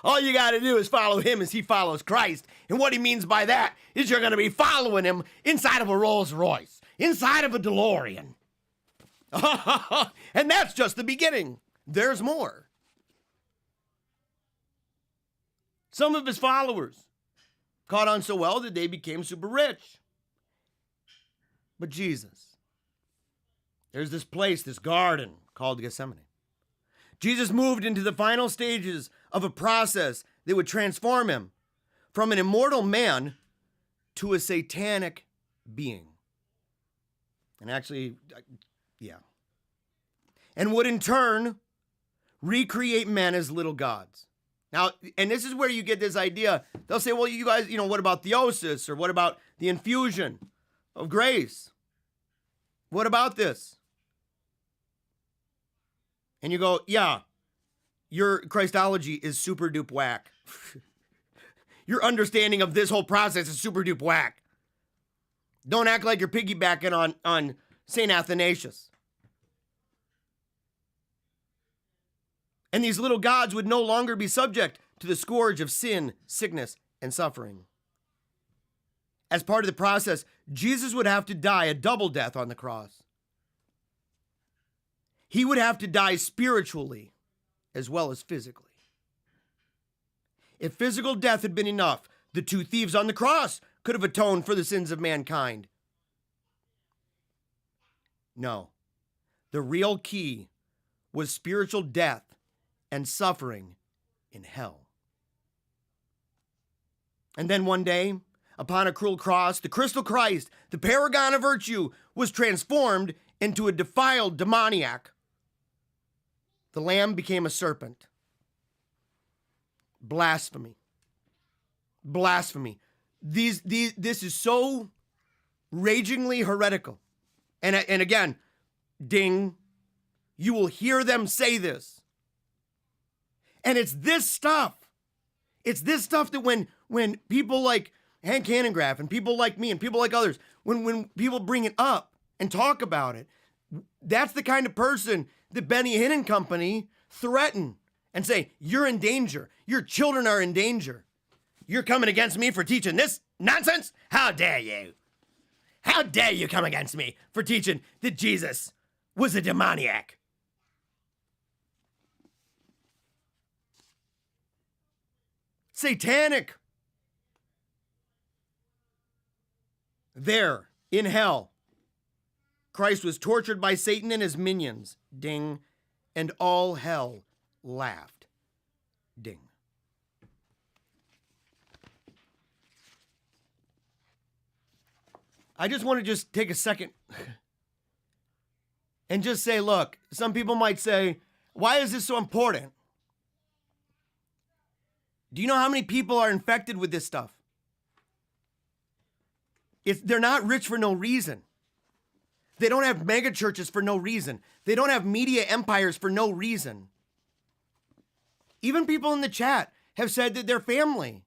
All you got to do is follow him as he follows Christ. And what he means by that is you're going to be following him inside of a Rolls Royce, inside of a DeLorean. And that's just the beginning. There's more. Some of his followers caught on so well that they became super rich. But Jesus, there's this place, this garden called Gethsemane. Jesus moved into the final stages of a process that would transform him from an immortal man to a satanic being. And actually, yeah. And would in turn recreate men as little gods. Now, and this is where you get this idea. They'll say, well, you guys, what about theosis? Or what about the infusion of grace? What about this? And you go, yeah, your Christology is super dupe whack. Your understanding of this whole process is super dupe whack. Don't act like you're piggybacking on St. Athanasius. And these little gods would no longer be subject to the scourge of sin, sickness, and suffering. As part of the process, Jesus would have to die a double death on the cross. he would have to die spiritually as well as physically. If physical death had been enough, the two thieves on the cross could have atoned for the sins of mankind. No, the real key was spiritual death and suffering in hell. And then one day, upon a cruel cross, the crystal Christ, the paragon of virtue, was transformed into a defiled demoniac. The lamb became a serpent. Blasphemy. Blasphemy. This is so ragingly heretical. And again, ding, you will hear them say this. And it's this stuff that when people like Hank Hanengraaff and people like me and people like others, when people bring it up and talk about it, that's the kind of person that Benny Hinn and company threaten and say, you're in danger. Your children are in danger. You're coming against me for teaching this nonsense? How dare you? How dare you come against me for teaching that Jesus was a demoniac? Satanic. There, in hell, Christ was tortured by Satan and his minions, ding, and all hell laughed, ding. I just want to just take a second and just say, look, some people might say, why is this so important? Do you know how many people are infected with this stuff? They're not rich for no reason. They don't have mega churches for no reason. They don't have media empires for no reason. Even people in the chat have said that their family,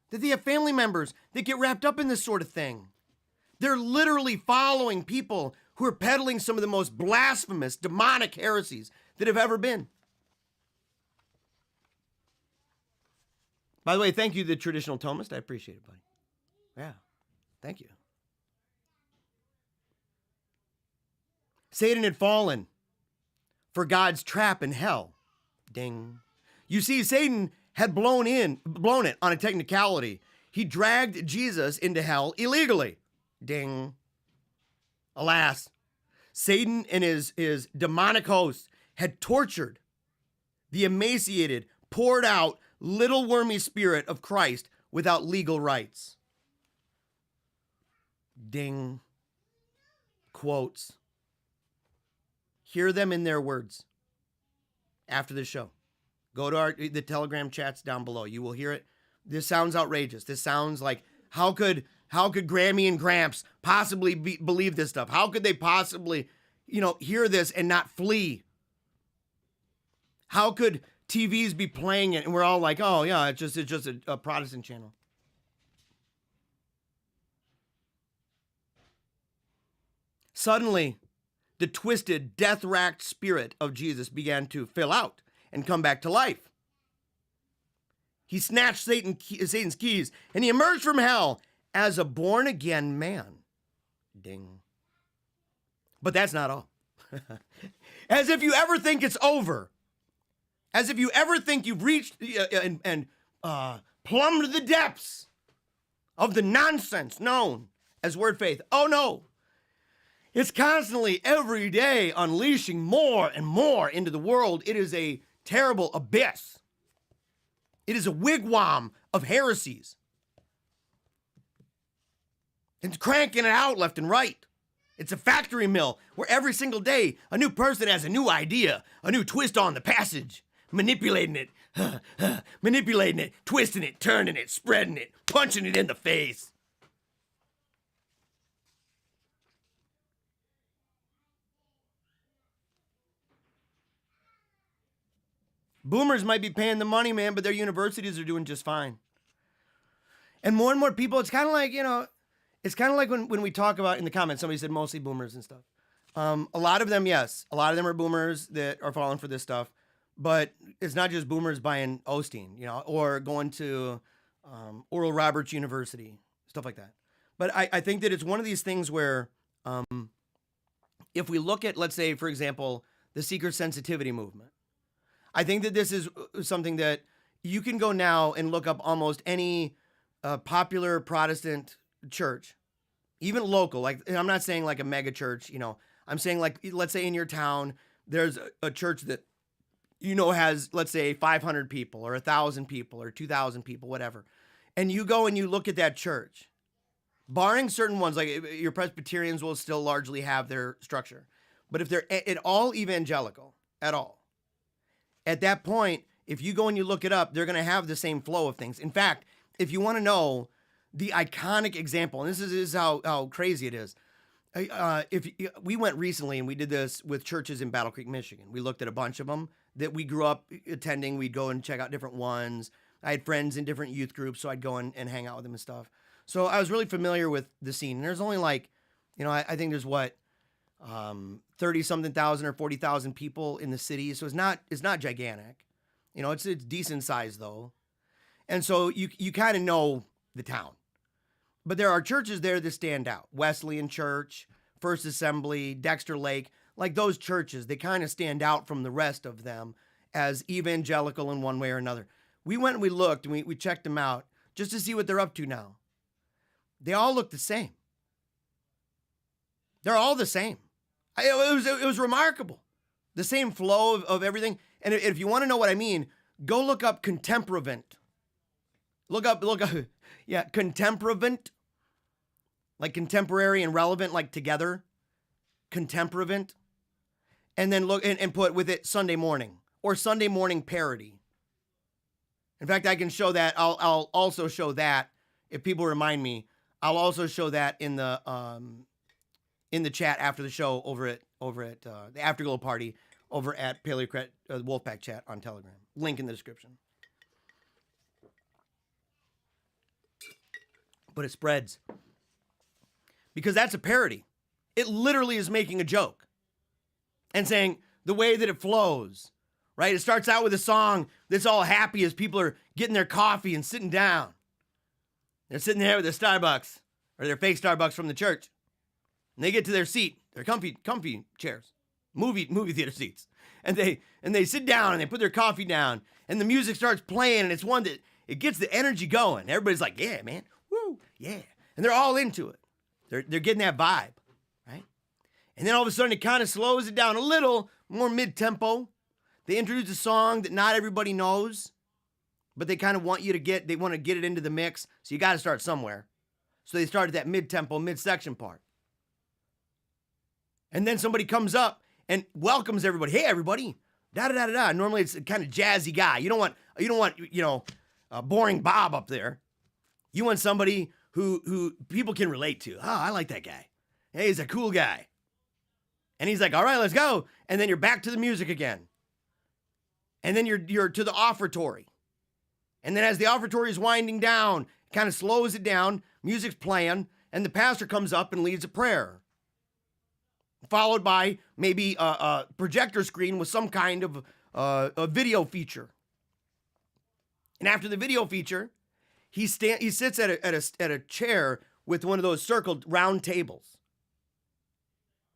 that they have family members that get wrapped up in this sort of thing. They're literally following people who are peddling some of the most blasphemous, demonic heresies that have ever been. By the way, thank you, the traditional Thomist. I appreciate it, buddy. Yeah, thank you. Satan had fallen for God's trap in hell. Ding. You see, Satan had blown it on a technicality. He dragged Jesus into hell illegally. Ding. Alas, Satan and his demonic hosts had tortured the emaciated, poured out, little wormy spirit of Christ without legal rights. Ding. Quotes. Hear them in their words after the show. Go to the Telegram chats down below. You will hear it. This sounds outrageous. This sounds like, how could Grammy and Gramps possibly believe this stuff? How could they possibly, hear this and not flee? How could TVs be playing it and we're all like, oh yeah, it's just a Protestant channel? Suddenly, the twisted, death-racked spirit of Jesus began to fill out and come back to life. He snatched Satan's keys and he emerged from hell as a born-again man. Ding. But that's not all. As if you ever think it's over. As if you ever think you've reached and plumbed the depths of the nonsense known as word faith. Oh no. It's constantly, every day, unleashing more and more into the world. It is a terrible abyss. It is a wigwam of heresies. It's cranking it out left and right. It's a factory mill where every single day a new person has a new idea, a new twist on the passage, manipulating it, twisting it, turning it, spreading it, punching it in the face. Boomers might be paying the money, man, but their universities are doing just fine. And more people, it's kind of like, it's kind of like when we talk about in the comments, somebody said mostly boomers and stuff. A lot of them, yes. A lot of them are boomers that are falling for this stuff. But it's not just boomers buying Osteen, or going to Oral Roberts University, stuff like that. But I think that it's one of these things where if we look at, let's say, for example, the seeker sensitivity movement. I think that this is something that you can go now and look up almost any popular Protestant church, even local. Like, I'm not saying like a mega church, I'm saying like, let's say in your town, there's a church that, has, let's say 500 people or 1,000 people or 2,000 people, whatever. And you go and you look at that church, barring certain ones, like your Presbyterians will still largely have their structure. But if they're at all evangelical at all, at that point, if you go and you look it up, they're going to have the same flow of things. In fact, if you want to know the iconic example, and this is how crazy it is. We went recently and we did this with churches in Battle Creek, Michigan. We looked at a bunch of them that we grew up attending. We'd go and check out different ones. I had friends in different youth groups, so I'd go and hang out with them and stuff. So I was really familiar with the scene. And there's only like, I think there's 30-something thousand or 40,000 people in the city. So it's not gigantic. It's decent size though. And so you kind of know the town. But there are churches there that stand out. Wesleyan Church, First Assembly, Dexter Lake, like those churches, they kind of stand out from the rest of them as evangelical in one way or another. We went and we looked and we checked them out just to see what they're up to now. They all look the same. They're all the same. It was remarkable. The same flow of everything. And if you want to know what I mean, go look up contemporavant. Look up, contemporavant. Like contemporary and relevant, like together. Contemporavant. And then look and put with it Sunday morning or Sunday morning parody. In fact, I can show that. I'll also show that if people remind me. I'll also show that in the chat after the show over at the Afterglow party over at Paleocrat Wolfpack chat on Telegram. Link in the description. But it spreads because that's a parody. It literally is making a joke and saying the way that it flows, right? It starts out with a song that's all happy as people are getting their coffee and sitting down. They're sitting there with their Starbucks or their fake Starbucks from the church. And they get to their seat, their comfy chairs, movie theater seats. And they sit down and they put their coffee down and the music starts playing and it's one that it gets the energy going. Everybody's like, yeah, man, woo, yeah. And they're all into it. They're getting that vibe, right? And then all of a sudden it kind of slows it down a little, more mid-tempo. They introduce a song that not everybody knows, but they kind of want to get it into the mix. So you got to start somewhere. So they started that mid-tempo, mid-section part. And then somebody comes up and welcomes everybody. Hey, everybody. Da-da-da-da-da. Normally it's a kind of jazzy guy. You don't want boring Bob up there. You want somebody who people can relate to. Oh, I like that guy. Hey, he's a cool guy. And he's like, all right, let's go. And then you're back to the music again. And then you're to the offertory. And then as the offertory is winding down, it kind of slows it down, music's playing, and the pastor comes up and leads a prayer. Followed by maybe a projector screen with some kind of a video feature. And after the video feature, he sits at a chair with one of those circled round tables.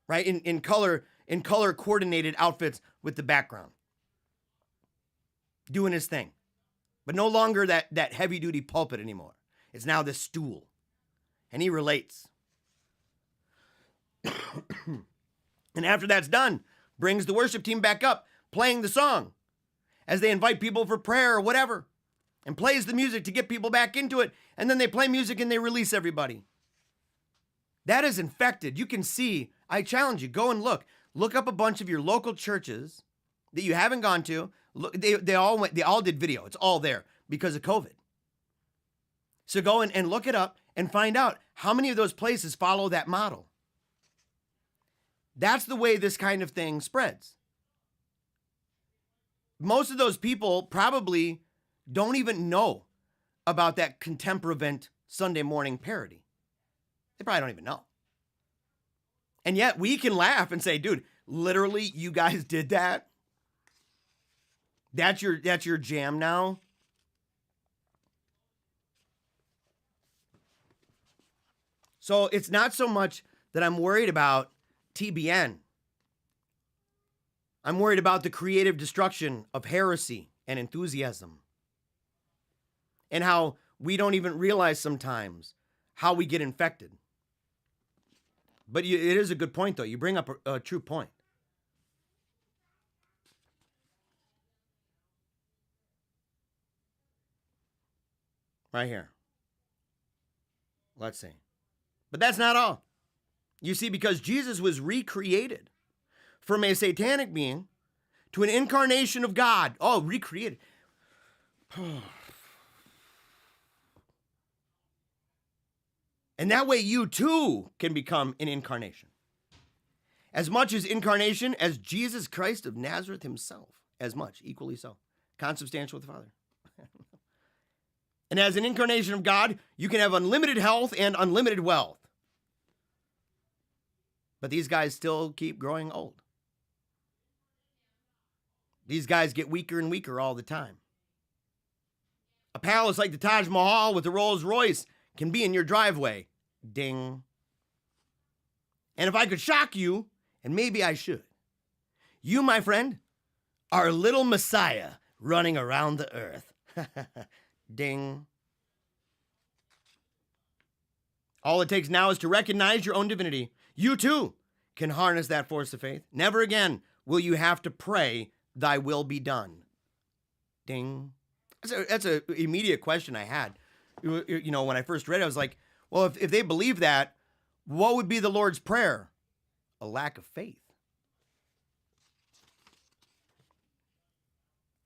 Right? In color coordinated outfits with the background. Doing his thing. But no longer that heavy duty pulpit anymore. It's now this stool. And he relates. And after that's done, brings the worship team back up, playing the song as they invite people for prayer or whatever, and plays the music to get people back into it. And then they play music and they release everybody. That is infected. You can see, I challenge you, go and look. Look up a bunch of your local churches that you haven't gone to. Look, they all did video. It's all there because of COVID. So go and look it up and find out how many of those places follow that model. That's the way this kind of thing spreads. Most of those people probably don't even know about that contemporavant Sunday morning parody. They probably don't even know. And yet we can laugh and say, dude, literally you guys did that? That's your jam now? So it's not so much that I'm worried about TBN. I'm worried about the creative destruction of heresy and enthusiasm, and how we don't even realize sometimes how we get infected. But it is a good point, though. You bring up a true point. Right here. Let's see. But that's not all. You see, because Jesus was recreated from a satanic being to an incarnation of God. Oh, recreated. And that way you too can become an incarnation. As much as incarnation as Jesus Christ of Nazareth himself. As much, equally so. Consubstantial with the Father. And as an incarnation of God, you can have unlimited health and unlimited wealth. But these guys still keep growing old. These guys get weaker and weaker all the time. A palace like the Taj Mahal with a Rolls Royce can be in your driveway. Ding. And if I could shock you, and maybe I should, you, my friend, are a little Messiah running around the earth. Ding. All it takes now is to recognize your own divinity. You too can harness that force of faith. Never again will you have to pray, thy will be done. Ding. That's an immediate question I had. You know, when I first read it, I was like, well, if they believe that, what would be the Lord's Prayer? A lack of faith.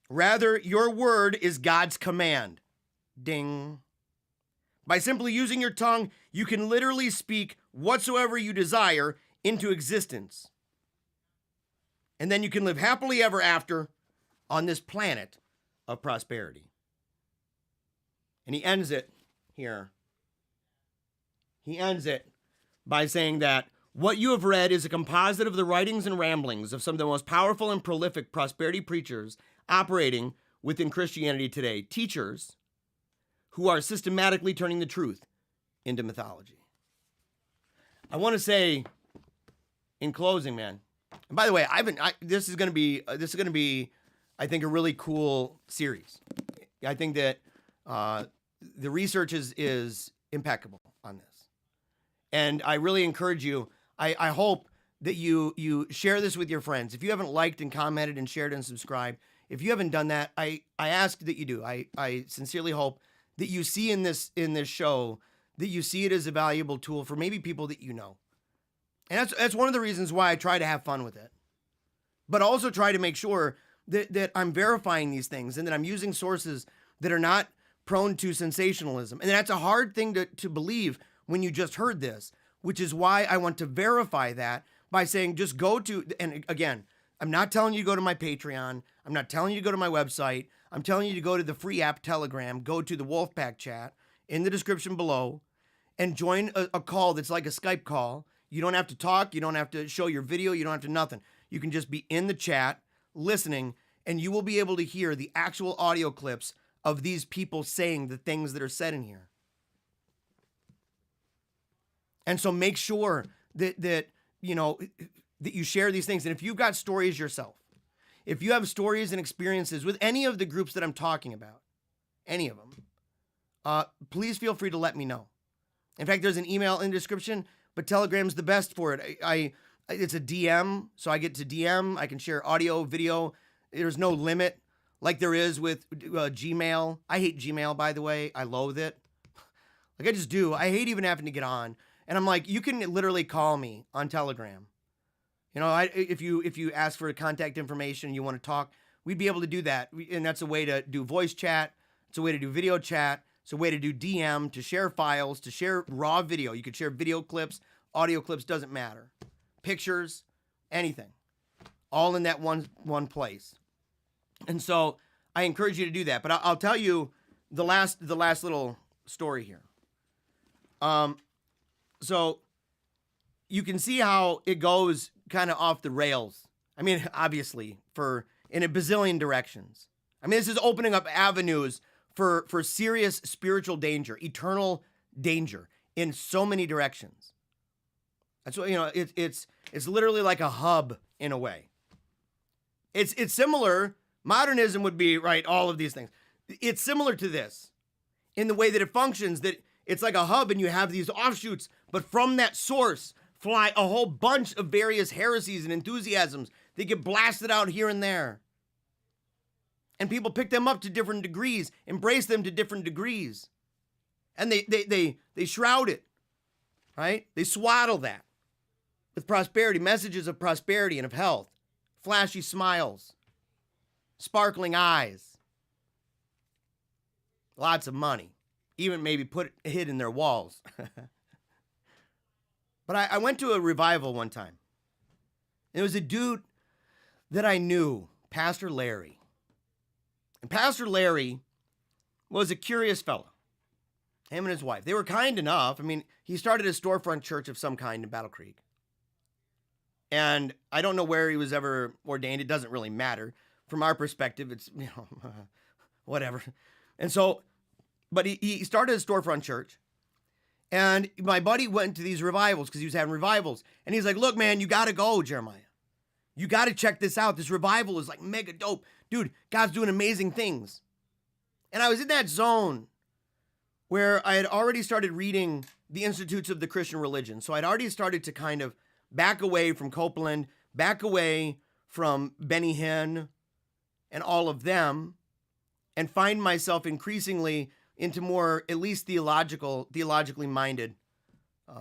Rather, your word is God's command. Ding. By simply using your tongue, you can literally speak whatsoever you desire into existence. And then you can live happily ever after on this planet of prosperity. And he ends it here. He ends it by saying that what you have read is a composite of the writings and ramblings of some of the most powerful and prolific prosperity preachers operating within Christianity today. Teachers who are systematically turning the truth into mythology. I want to say, in closing, man. And by the way, this is going to be, I think, a really cool series. I think that the research is impeccable on this, and I really encourage you. I hope that you share this with your friends. If you haven't liked and commented and shared and subscribed, if you haven't done that, I ask that you do. I sincerely hope that you see in this show, that you see it as a valuable tool for maybe people that you know. And that's one of the reasons why I try to have fun with it. But also try to make sure that I'm verifying these things and that I'm using sources that are not prone to sensationalism. And that's a hard thing to believe when you just heard this, which is why I want to verify that by saying just go to, and again, I'm not telling you to go to my Patreon. I'm not telling you to go to my website. I'm telling you to go to the free app Telegram, go to the Wolfpack chat in the description below, and join a call that's like a Skype call. You don't have to talk. You don't have to show your video. You don't have to nothing. You can just be in the chat listening, and you will be able to hear the actual audio clips of these people saying the things that are said in here. And so make sure that you share these things. And if you've got stories yourself, if you have stories and experiences with any of the groups that I'm talking about, any of them, please feel free to let me know. In fact, there's an email in the description, but Telegram's the best for it. It's a DM, so I get to DM. I can share audio, video. There's no limit like there is with Gmail. I hate Gmail, by the way. I loathe it. Like, I just do. I hate even having to get on. And I'm like, you can literally call me on Telegram. You know, if you ask for contact information and you want to talk, we'd be able to do that. And that's a way to do voice chat. It's a way to do video chat. It's a way to do DM, to share files, to share raw video. You could share video clips, audio clips, doesn't matter. Pictures, anything. All in that one place. And so I encourage you to do that. But I'll tell you the last little story here. So you can see how it goes kind of off the rails. I mean, obviously, in a bazillion directions. I mean, this is opening up avenues for serious spiritual danger, eternal danger in so many directions. That's what, it's literally like a hub in a way. It's similar. Modernism would be, right, all of these things. It's similar to this in the way that it functions, that it's like a hub and you have these offshoots, but from that source fly a whole bunch of various heresies and enthusiasms that get blasted out here and there. And people pick them up to different degrees, embrace them to different degrees. And they shroud it, right? They swaddle that with prosperity, messages of prosperity and of health, flashy smiles, sparkling eyes, lots of money, even maybe put it hid in their walls. But I went to a revival one time. It was a dude that I knew, Pastor Larry. And Pastor Larry was a curious fellow. Him and his wife. They were kind enough. I mean, he started a storefront church of some kind in Battle Creek. And I don't know where he was ever ordained. It doesn't really matter. From our perspective, it's, whatever. And so, but he started a storefront church. And my buddy went to these revivals because he was having revivals. And he's like, look, man, you got to go, Jeremiah. You got to check this out. This revival is like mega dope. Dude, God's doing amazing things. And I was in that zone where I had already started reading the Institutes of the Christian Religion. So I'd already started to kind of back away from Copeland, back away from Benny Hinn and all of them, and find myself increasingly into more, at least theologically minded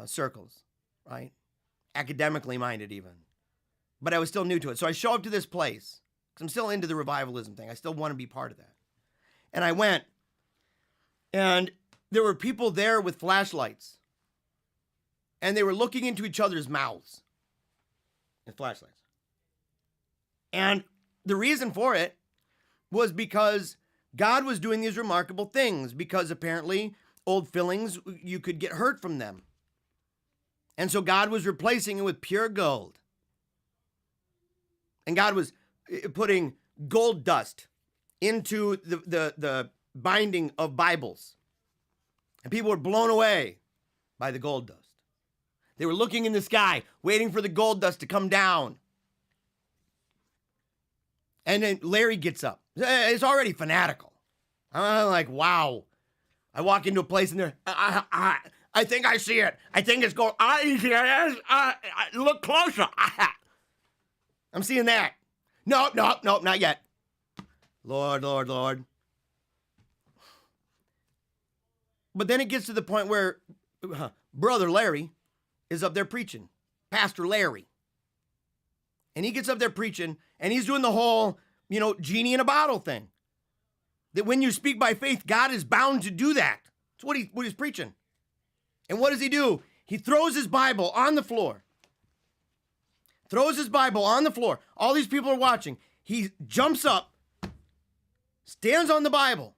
circles, right? Academically minded even. But I was still new to it. So I show up to this place because I'm still into the revivalism thing. I still want to be part of that. And I went, and there were people there with flashlights, and they were looking into each other's mouths with flashlights. And the reason for it was because God was doing these remarkable things, because apparently old fillings, you could get hurt from them. And so God was replacing it with pure gold. And God was putting gold dust into the binding of Bibles. And people were blown away by the gold dust. They were looking in the sky, waiting for the gold dust to come down. And then Larry gets up. It's already fanatical. I'm like, wow. I walk into a place and they're, I think I see it. I think it's gold. Look closer. I'm seeing that. No, not yet. Lord. But then it gets to the point where Brother Larry is up there preaching. Pastor Larry. And he gets up there preaching, and he's doing the whole, genie in a bottle thing. That when you speak by faith, God is bound to do that. That's what he's preaching. And what does he do? He throws his Bible on the floor. All these people are watching. He jumps up, stands on the Bible,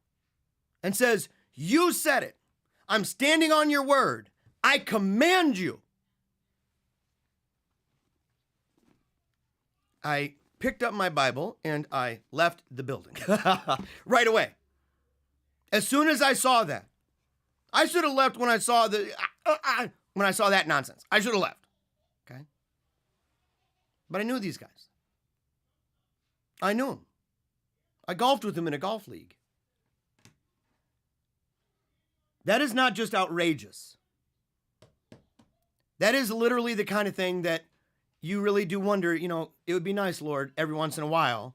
and says, you said it. I'm standing on your word. I command you. I picked up my Bible and I left the building right away. As soon as I saw that, I should have left when I saw that nonsense. I should have left. Okay. But I knew these guys. I knew them. I golfed with them in a golf league. That is not just outrageous. That is literally the kind of thing that you really do wonder, it would be nice, Lord, every once in a while,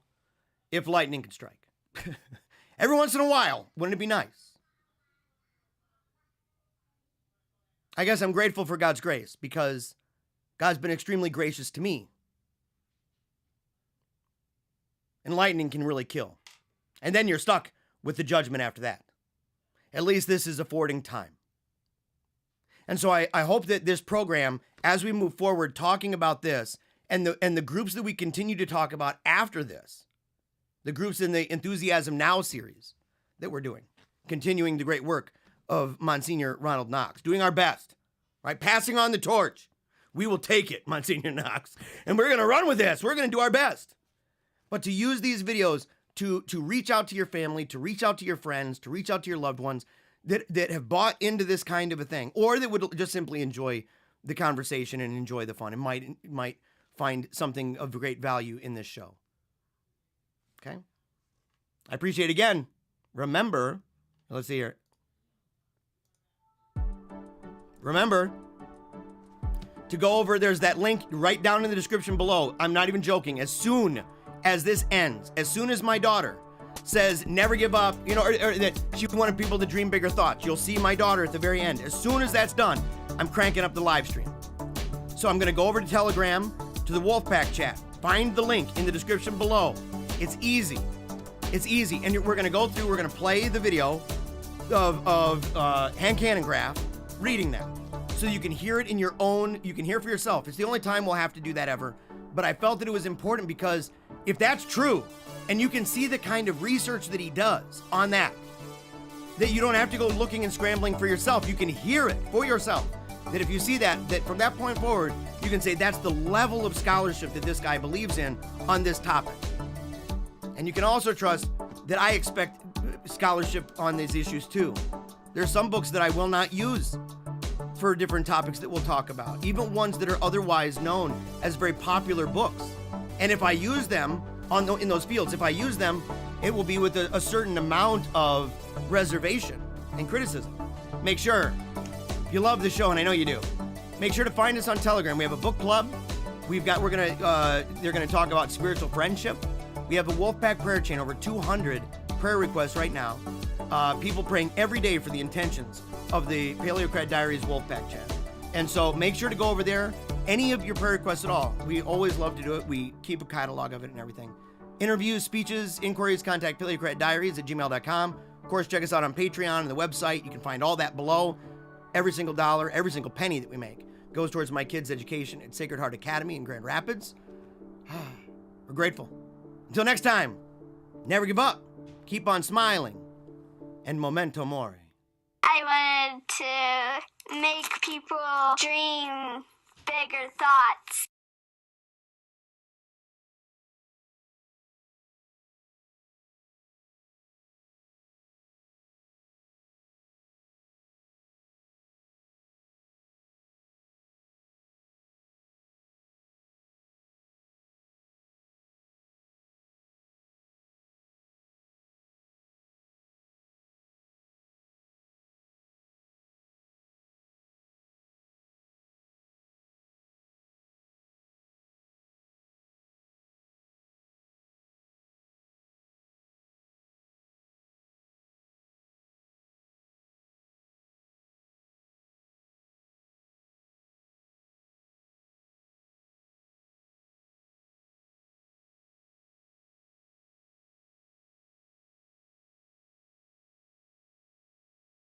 if lightning could strike. Every once in a while, wouldn't it be nice? I guess I'm grateful for God's grace because God's been extremely gracious to me. And lightning can really kill. And then you're stuck with the judgment after that. At least this is affording time. And so I hope that this program, as we move forward talking about this, and the groups that we continue to talk about after this, the groups in the Enthusiasm Now series that we're doing, continuing the great work of Monsignor Ronald Knox, doing our best, right? Passing on the torch. We will take it, Monsignor Knox, and we're going to run with this. We're going to do our best. But to use these videos to reach out to your family, to reach out to your friends, to reach out to your loved ones that have bought into this kind of a thing, or that would just simply enjoy the conversation and enjoy the fun and might find something of great value in this show. Okay? I appreciate it again. Remember, let's see here. Remember to go over, there's that link right down in the description below. I'm not even joking. As soon as this ends, as soon as my daughter says never give up, or that she wanted people to dream bigger thoughts, you'll see my daughter at the very end. As soon as that's done, I'm cranking up the live stream. So I'm going to go over to Telegram, to the Wolfpack chat. Find the link in the description below. It's easy. It's easy. And we're going to go through, we're going to play the video of Hank Hanengraaff reading that. So you can hear it in your own, you can hear for yourself. It's the only time we'll have to do that ever. But I felt that it was important because if that's true, and you can see the kind of research that he does on that you don't have to go looking and scrambling for yourself. You can hear it for yourself. That if you see that from that point forward, you can say that's the level of scholarship that this guy believes in on this topic. And you can also trust that I expect scholarship on these issues too. There's some books that I will not use for different topics that we'll talk about, even ones that are otherwise known as very popular books. And if I use them in those fields, if I use them, it will be with a certain amount of reservation and criticism. Make sure, if you love the show, and I know you do, make sure to find us on Telegram. We have a book club. They're gonna talk about spiritual friendship. We have a Wolfpack prayer chain, over 200 prayer requests right now. People praying every day for the intentions of the PaleocratDiaries Wolfpack chat. And so make sure to go over there. Any of your prayer requests at all. We always love to do it. We keep a catalog of it and everything. Interviews, speeches, inquiries, contact PaleocratDiaries@gmail.com. Of course, check us out on Patreon and the website. You can find all that below. Every single dollar, every single penny that we make goes towards my kids' education at Sacred Heart Academy in Grand Rapids. We're grateful. Until next time, never give up. Keep on smiling. And memento mori. I wanted to make people dream bigger thoughts.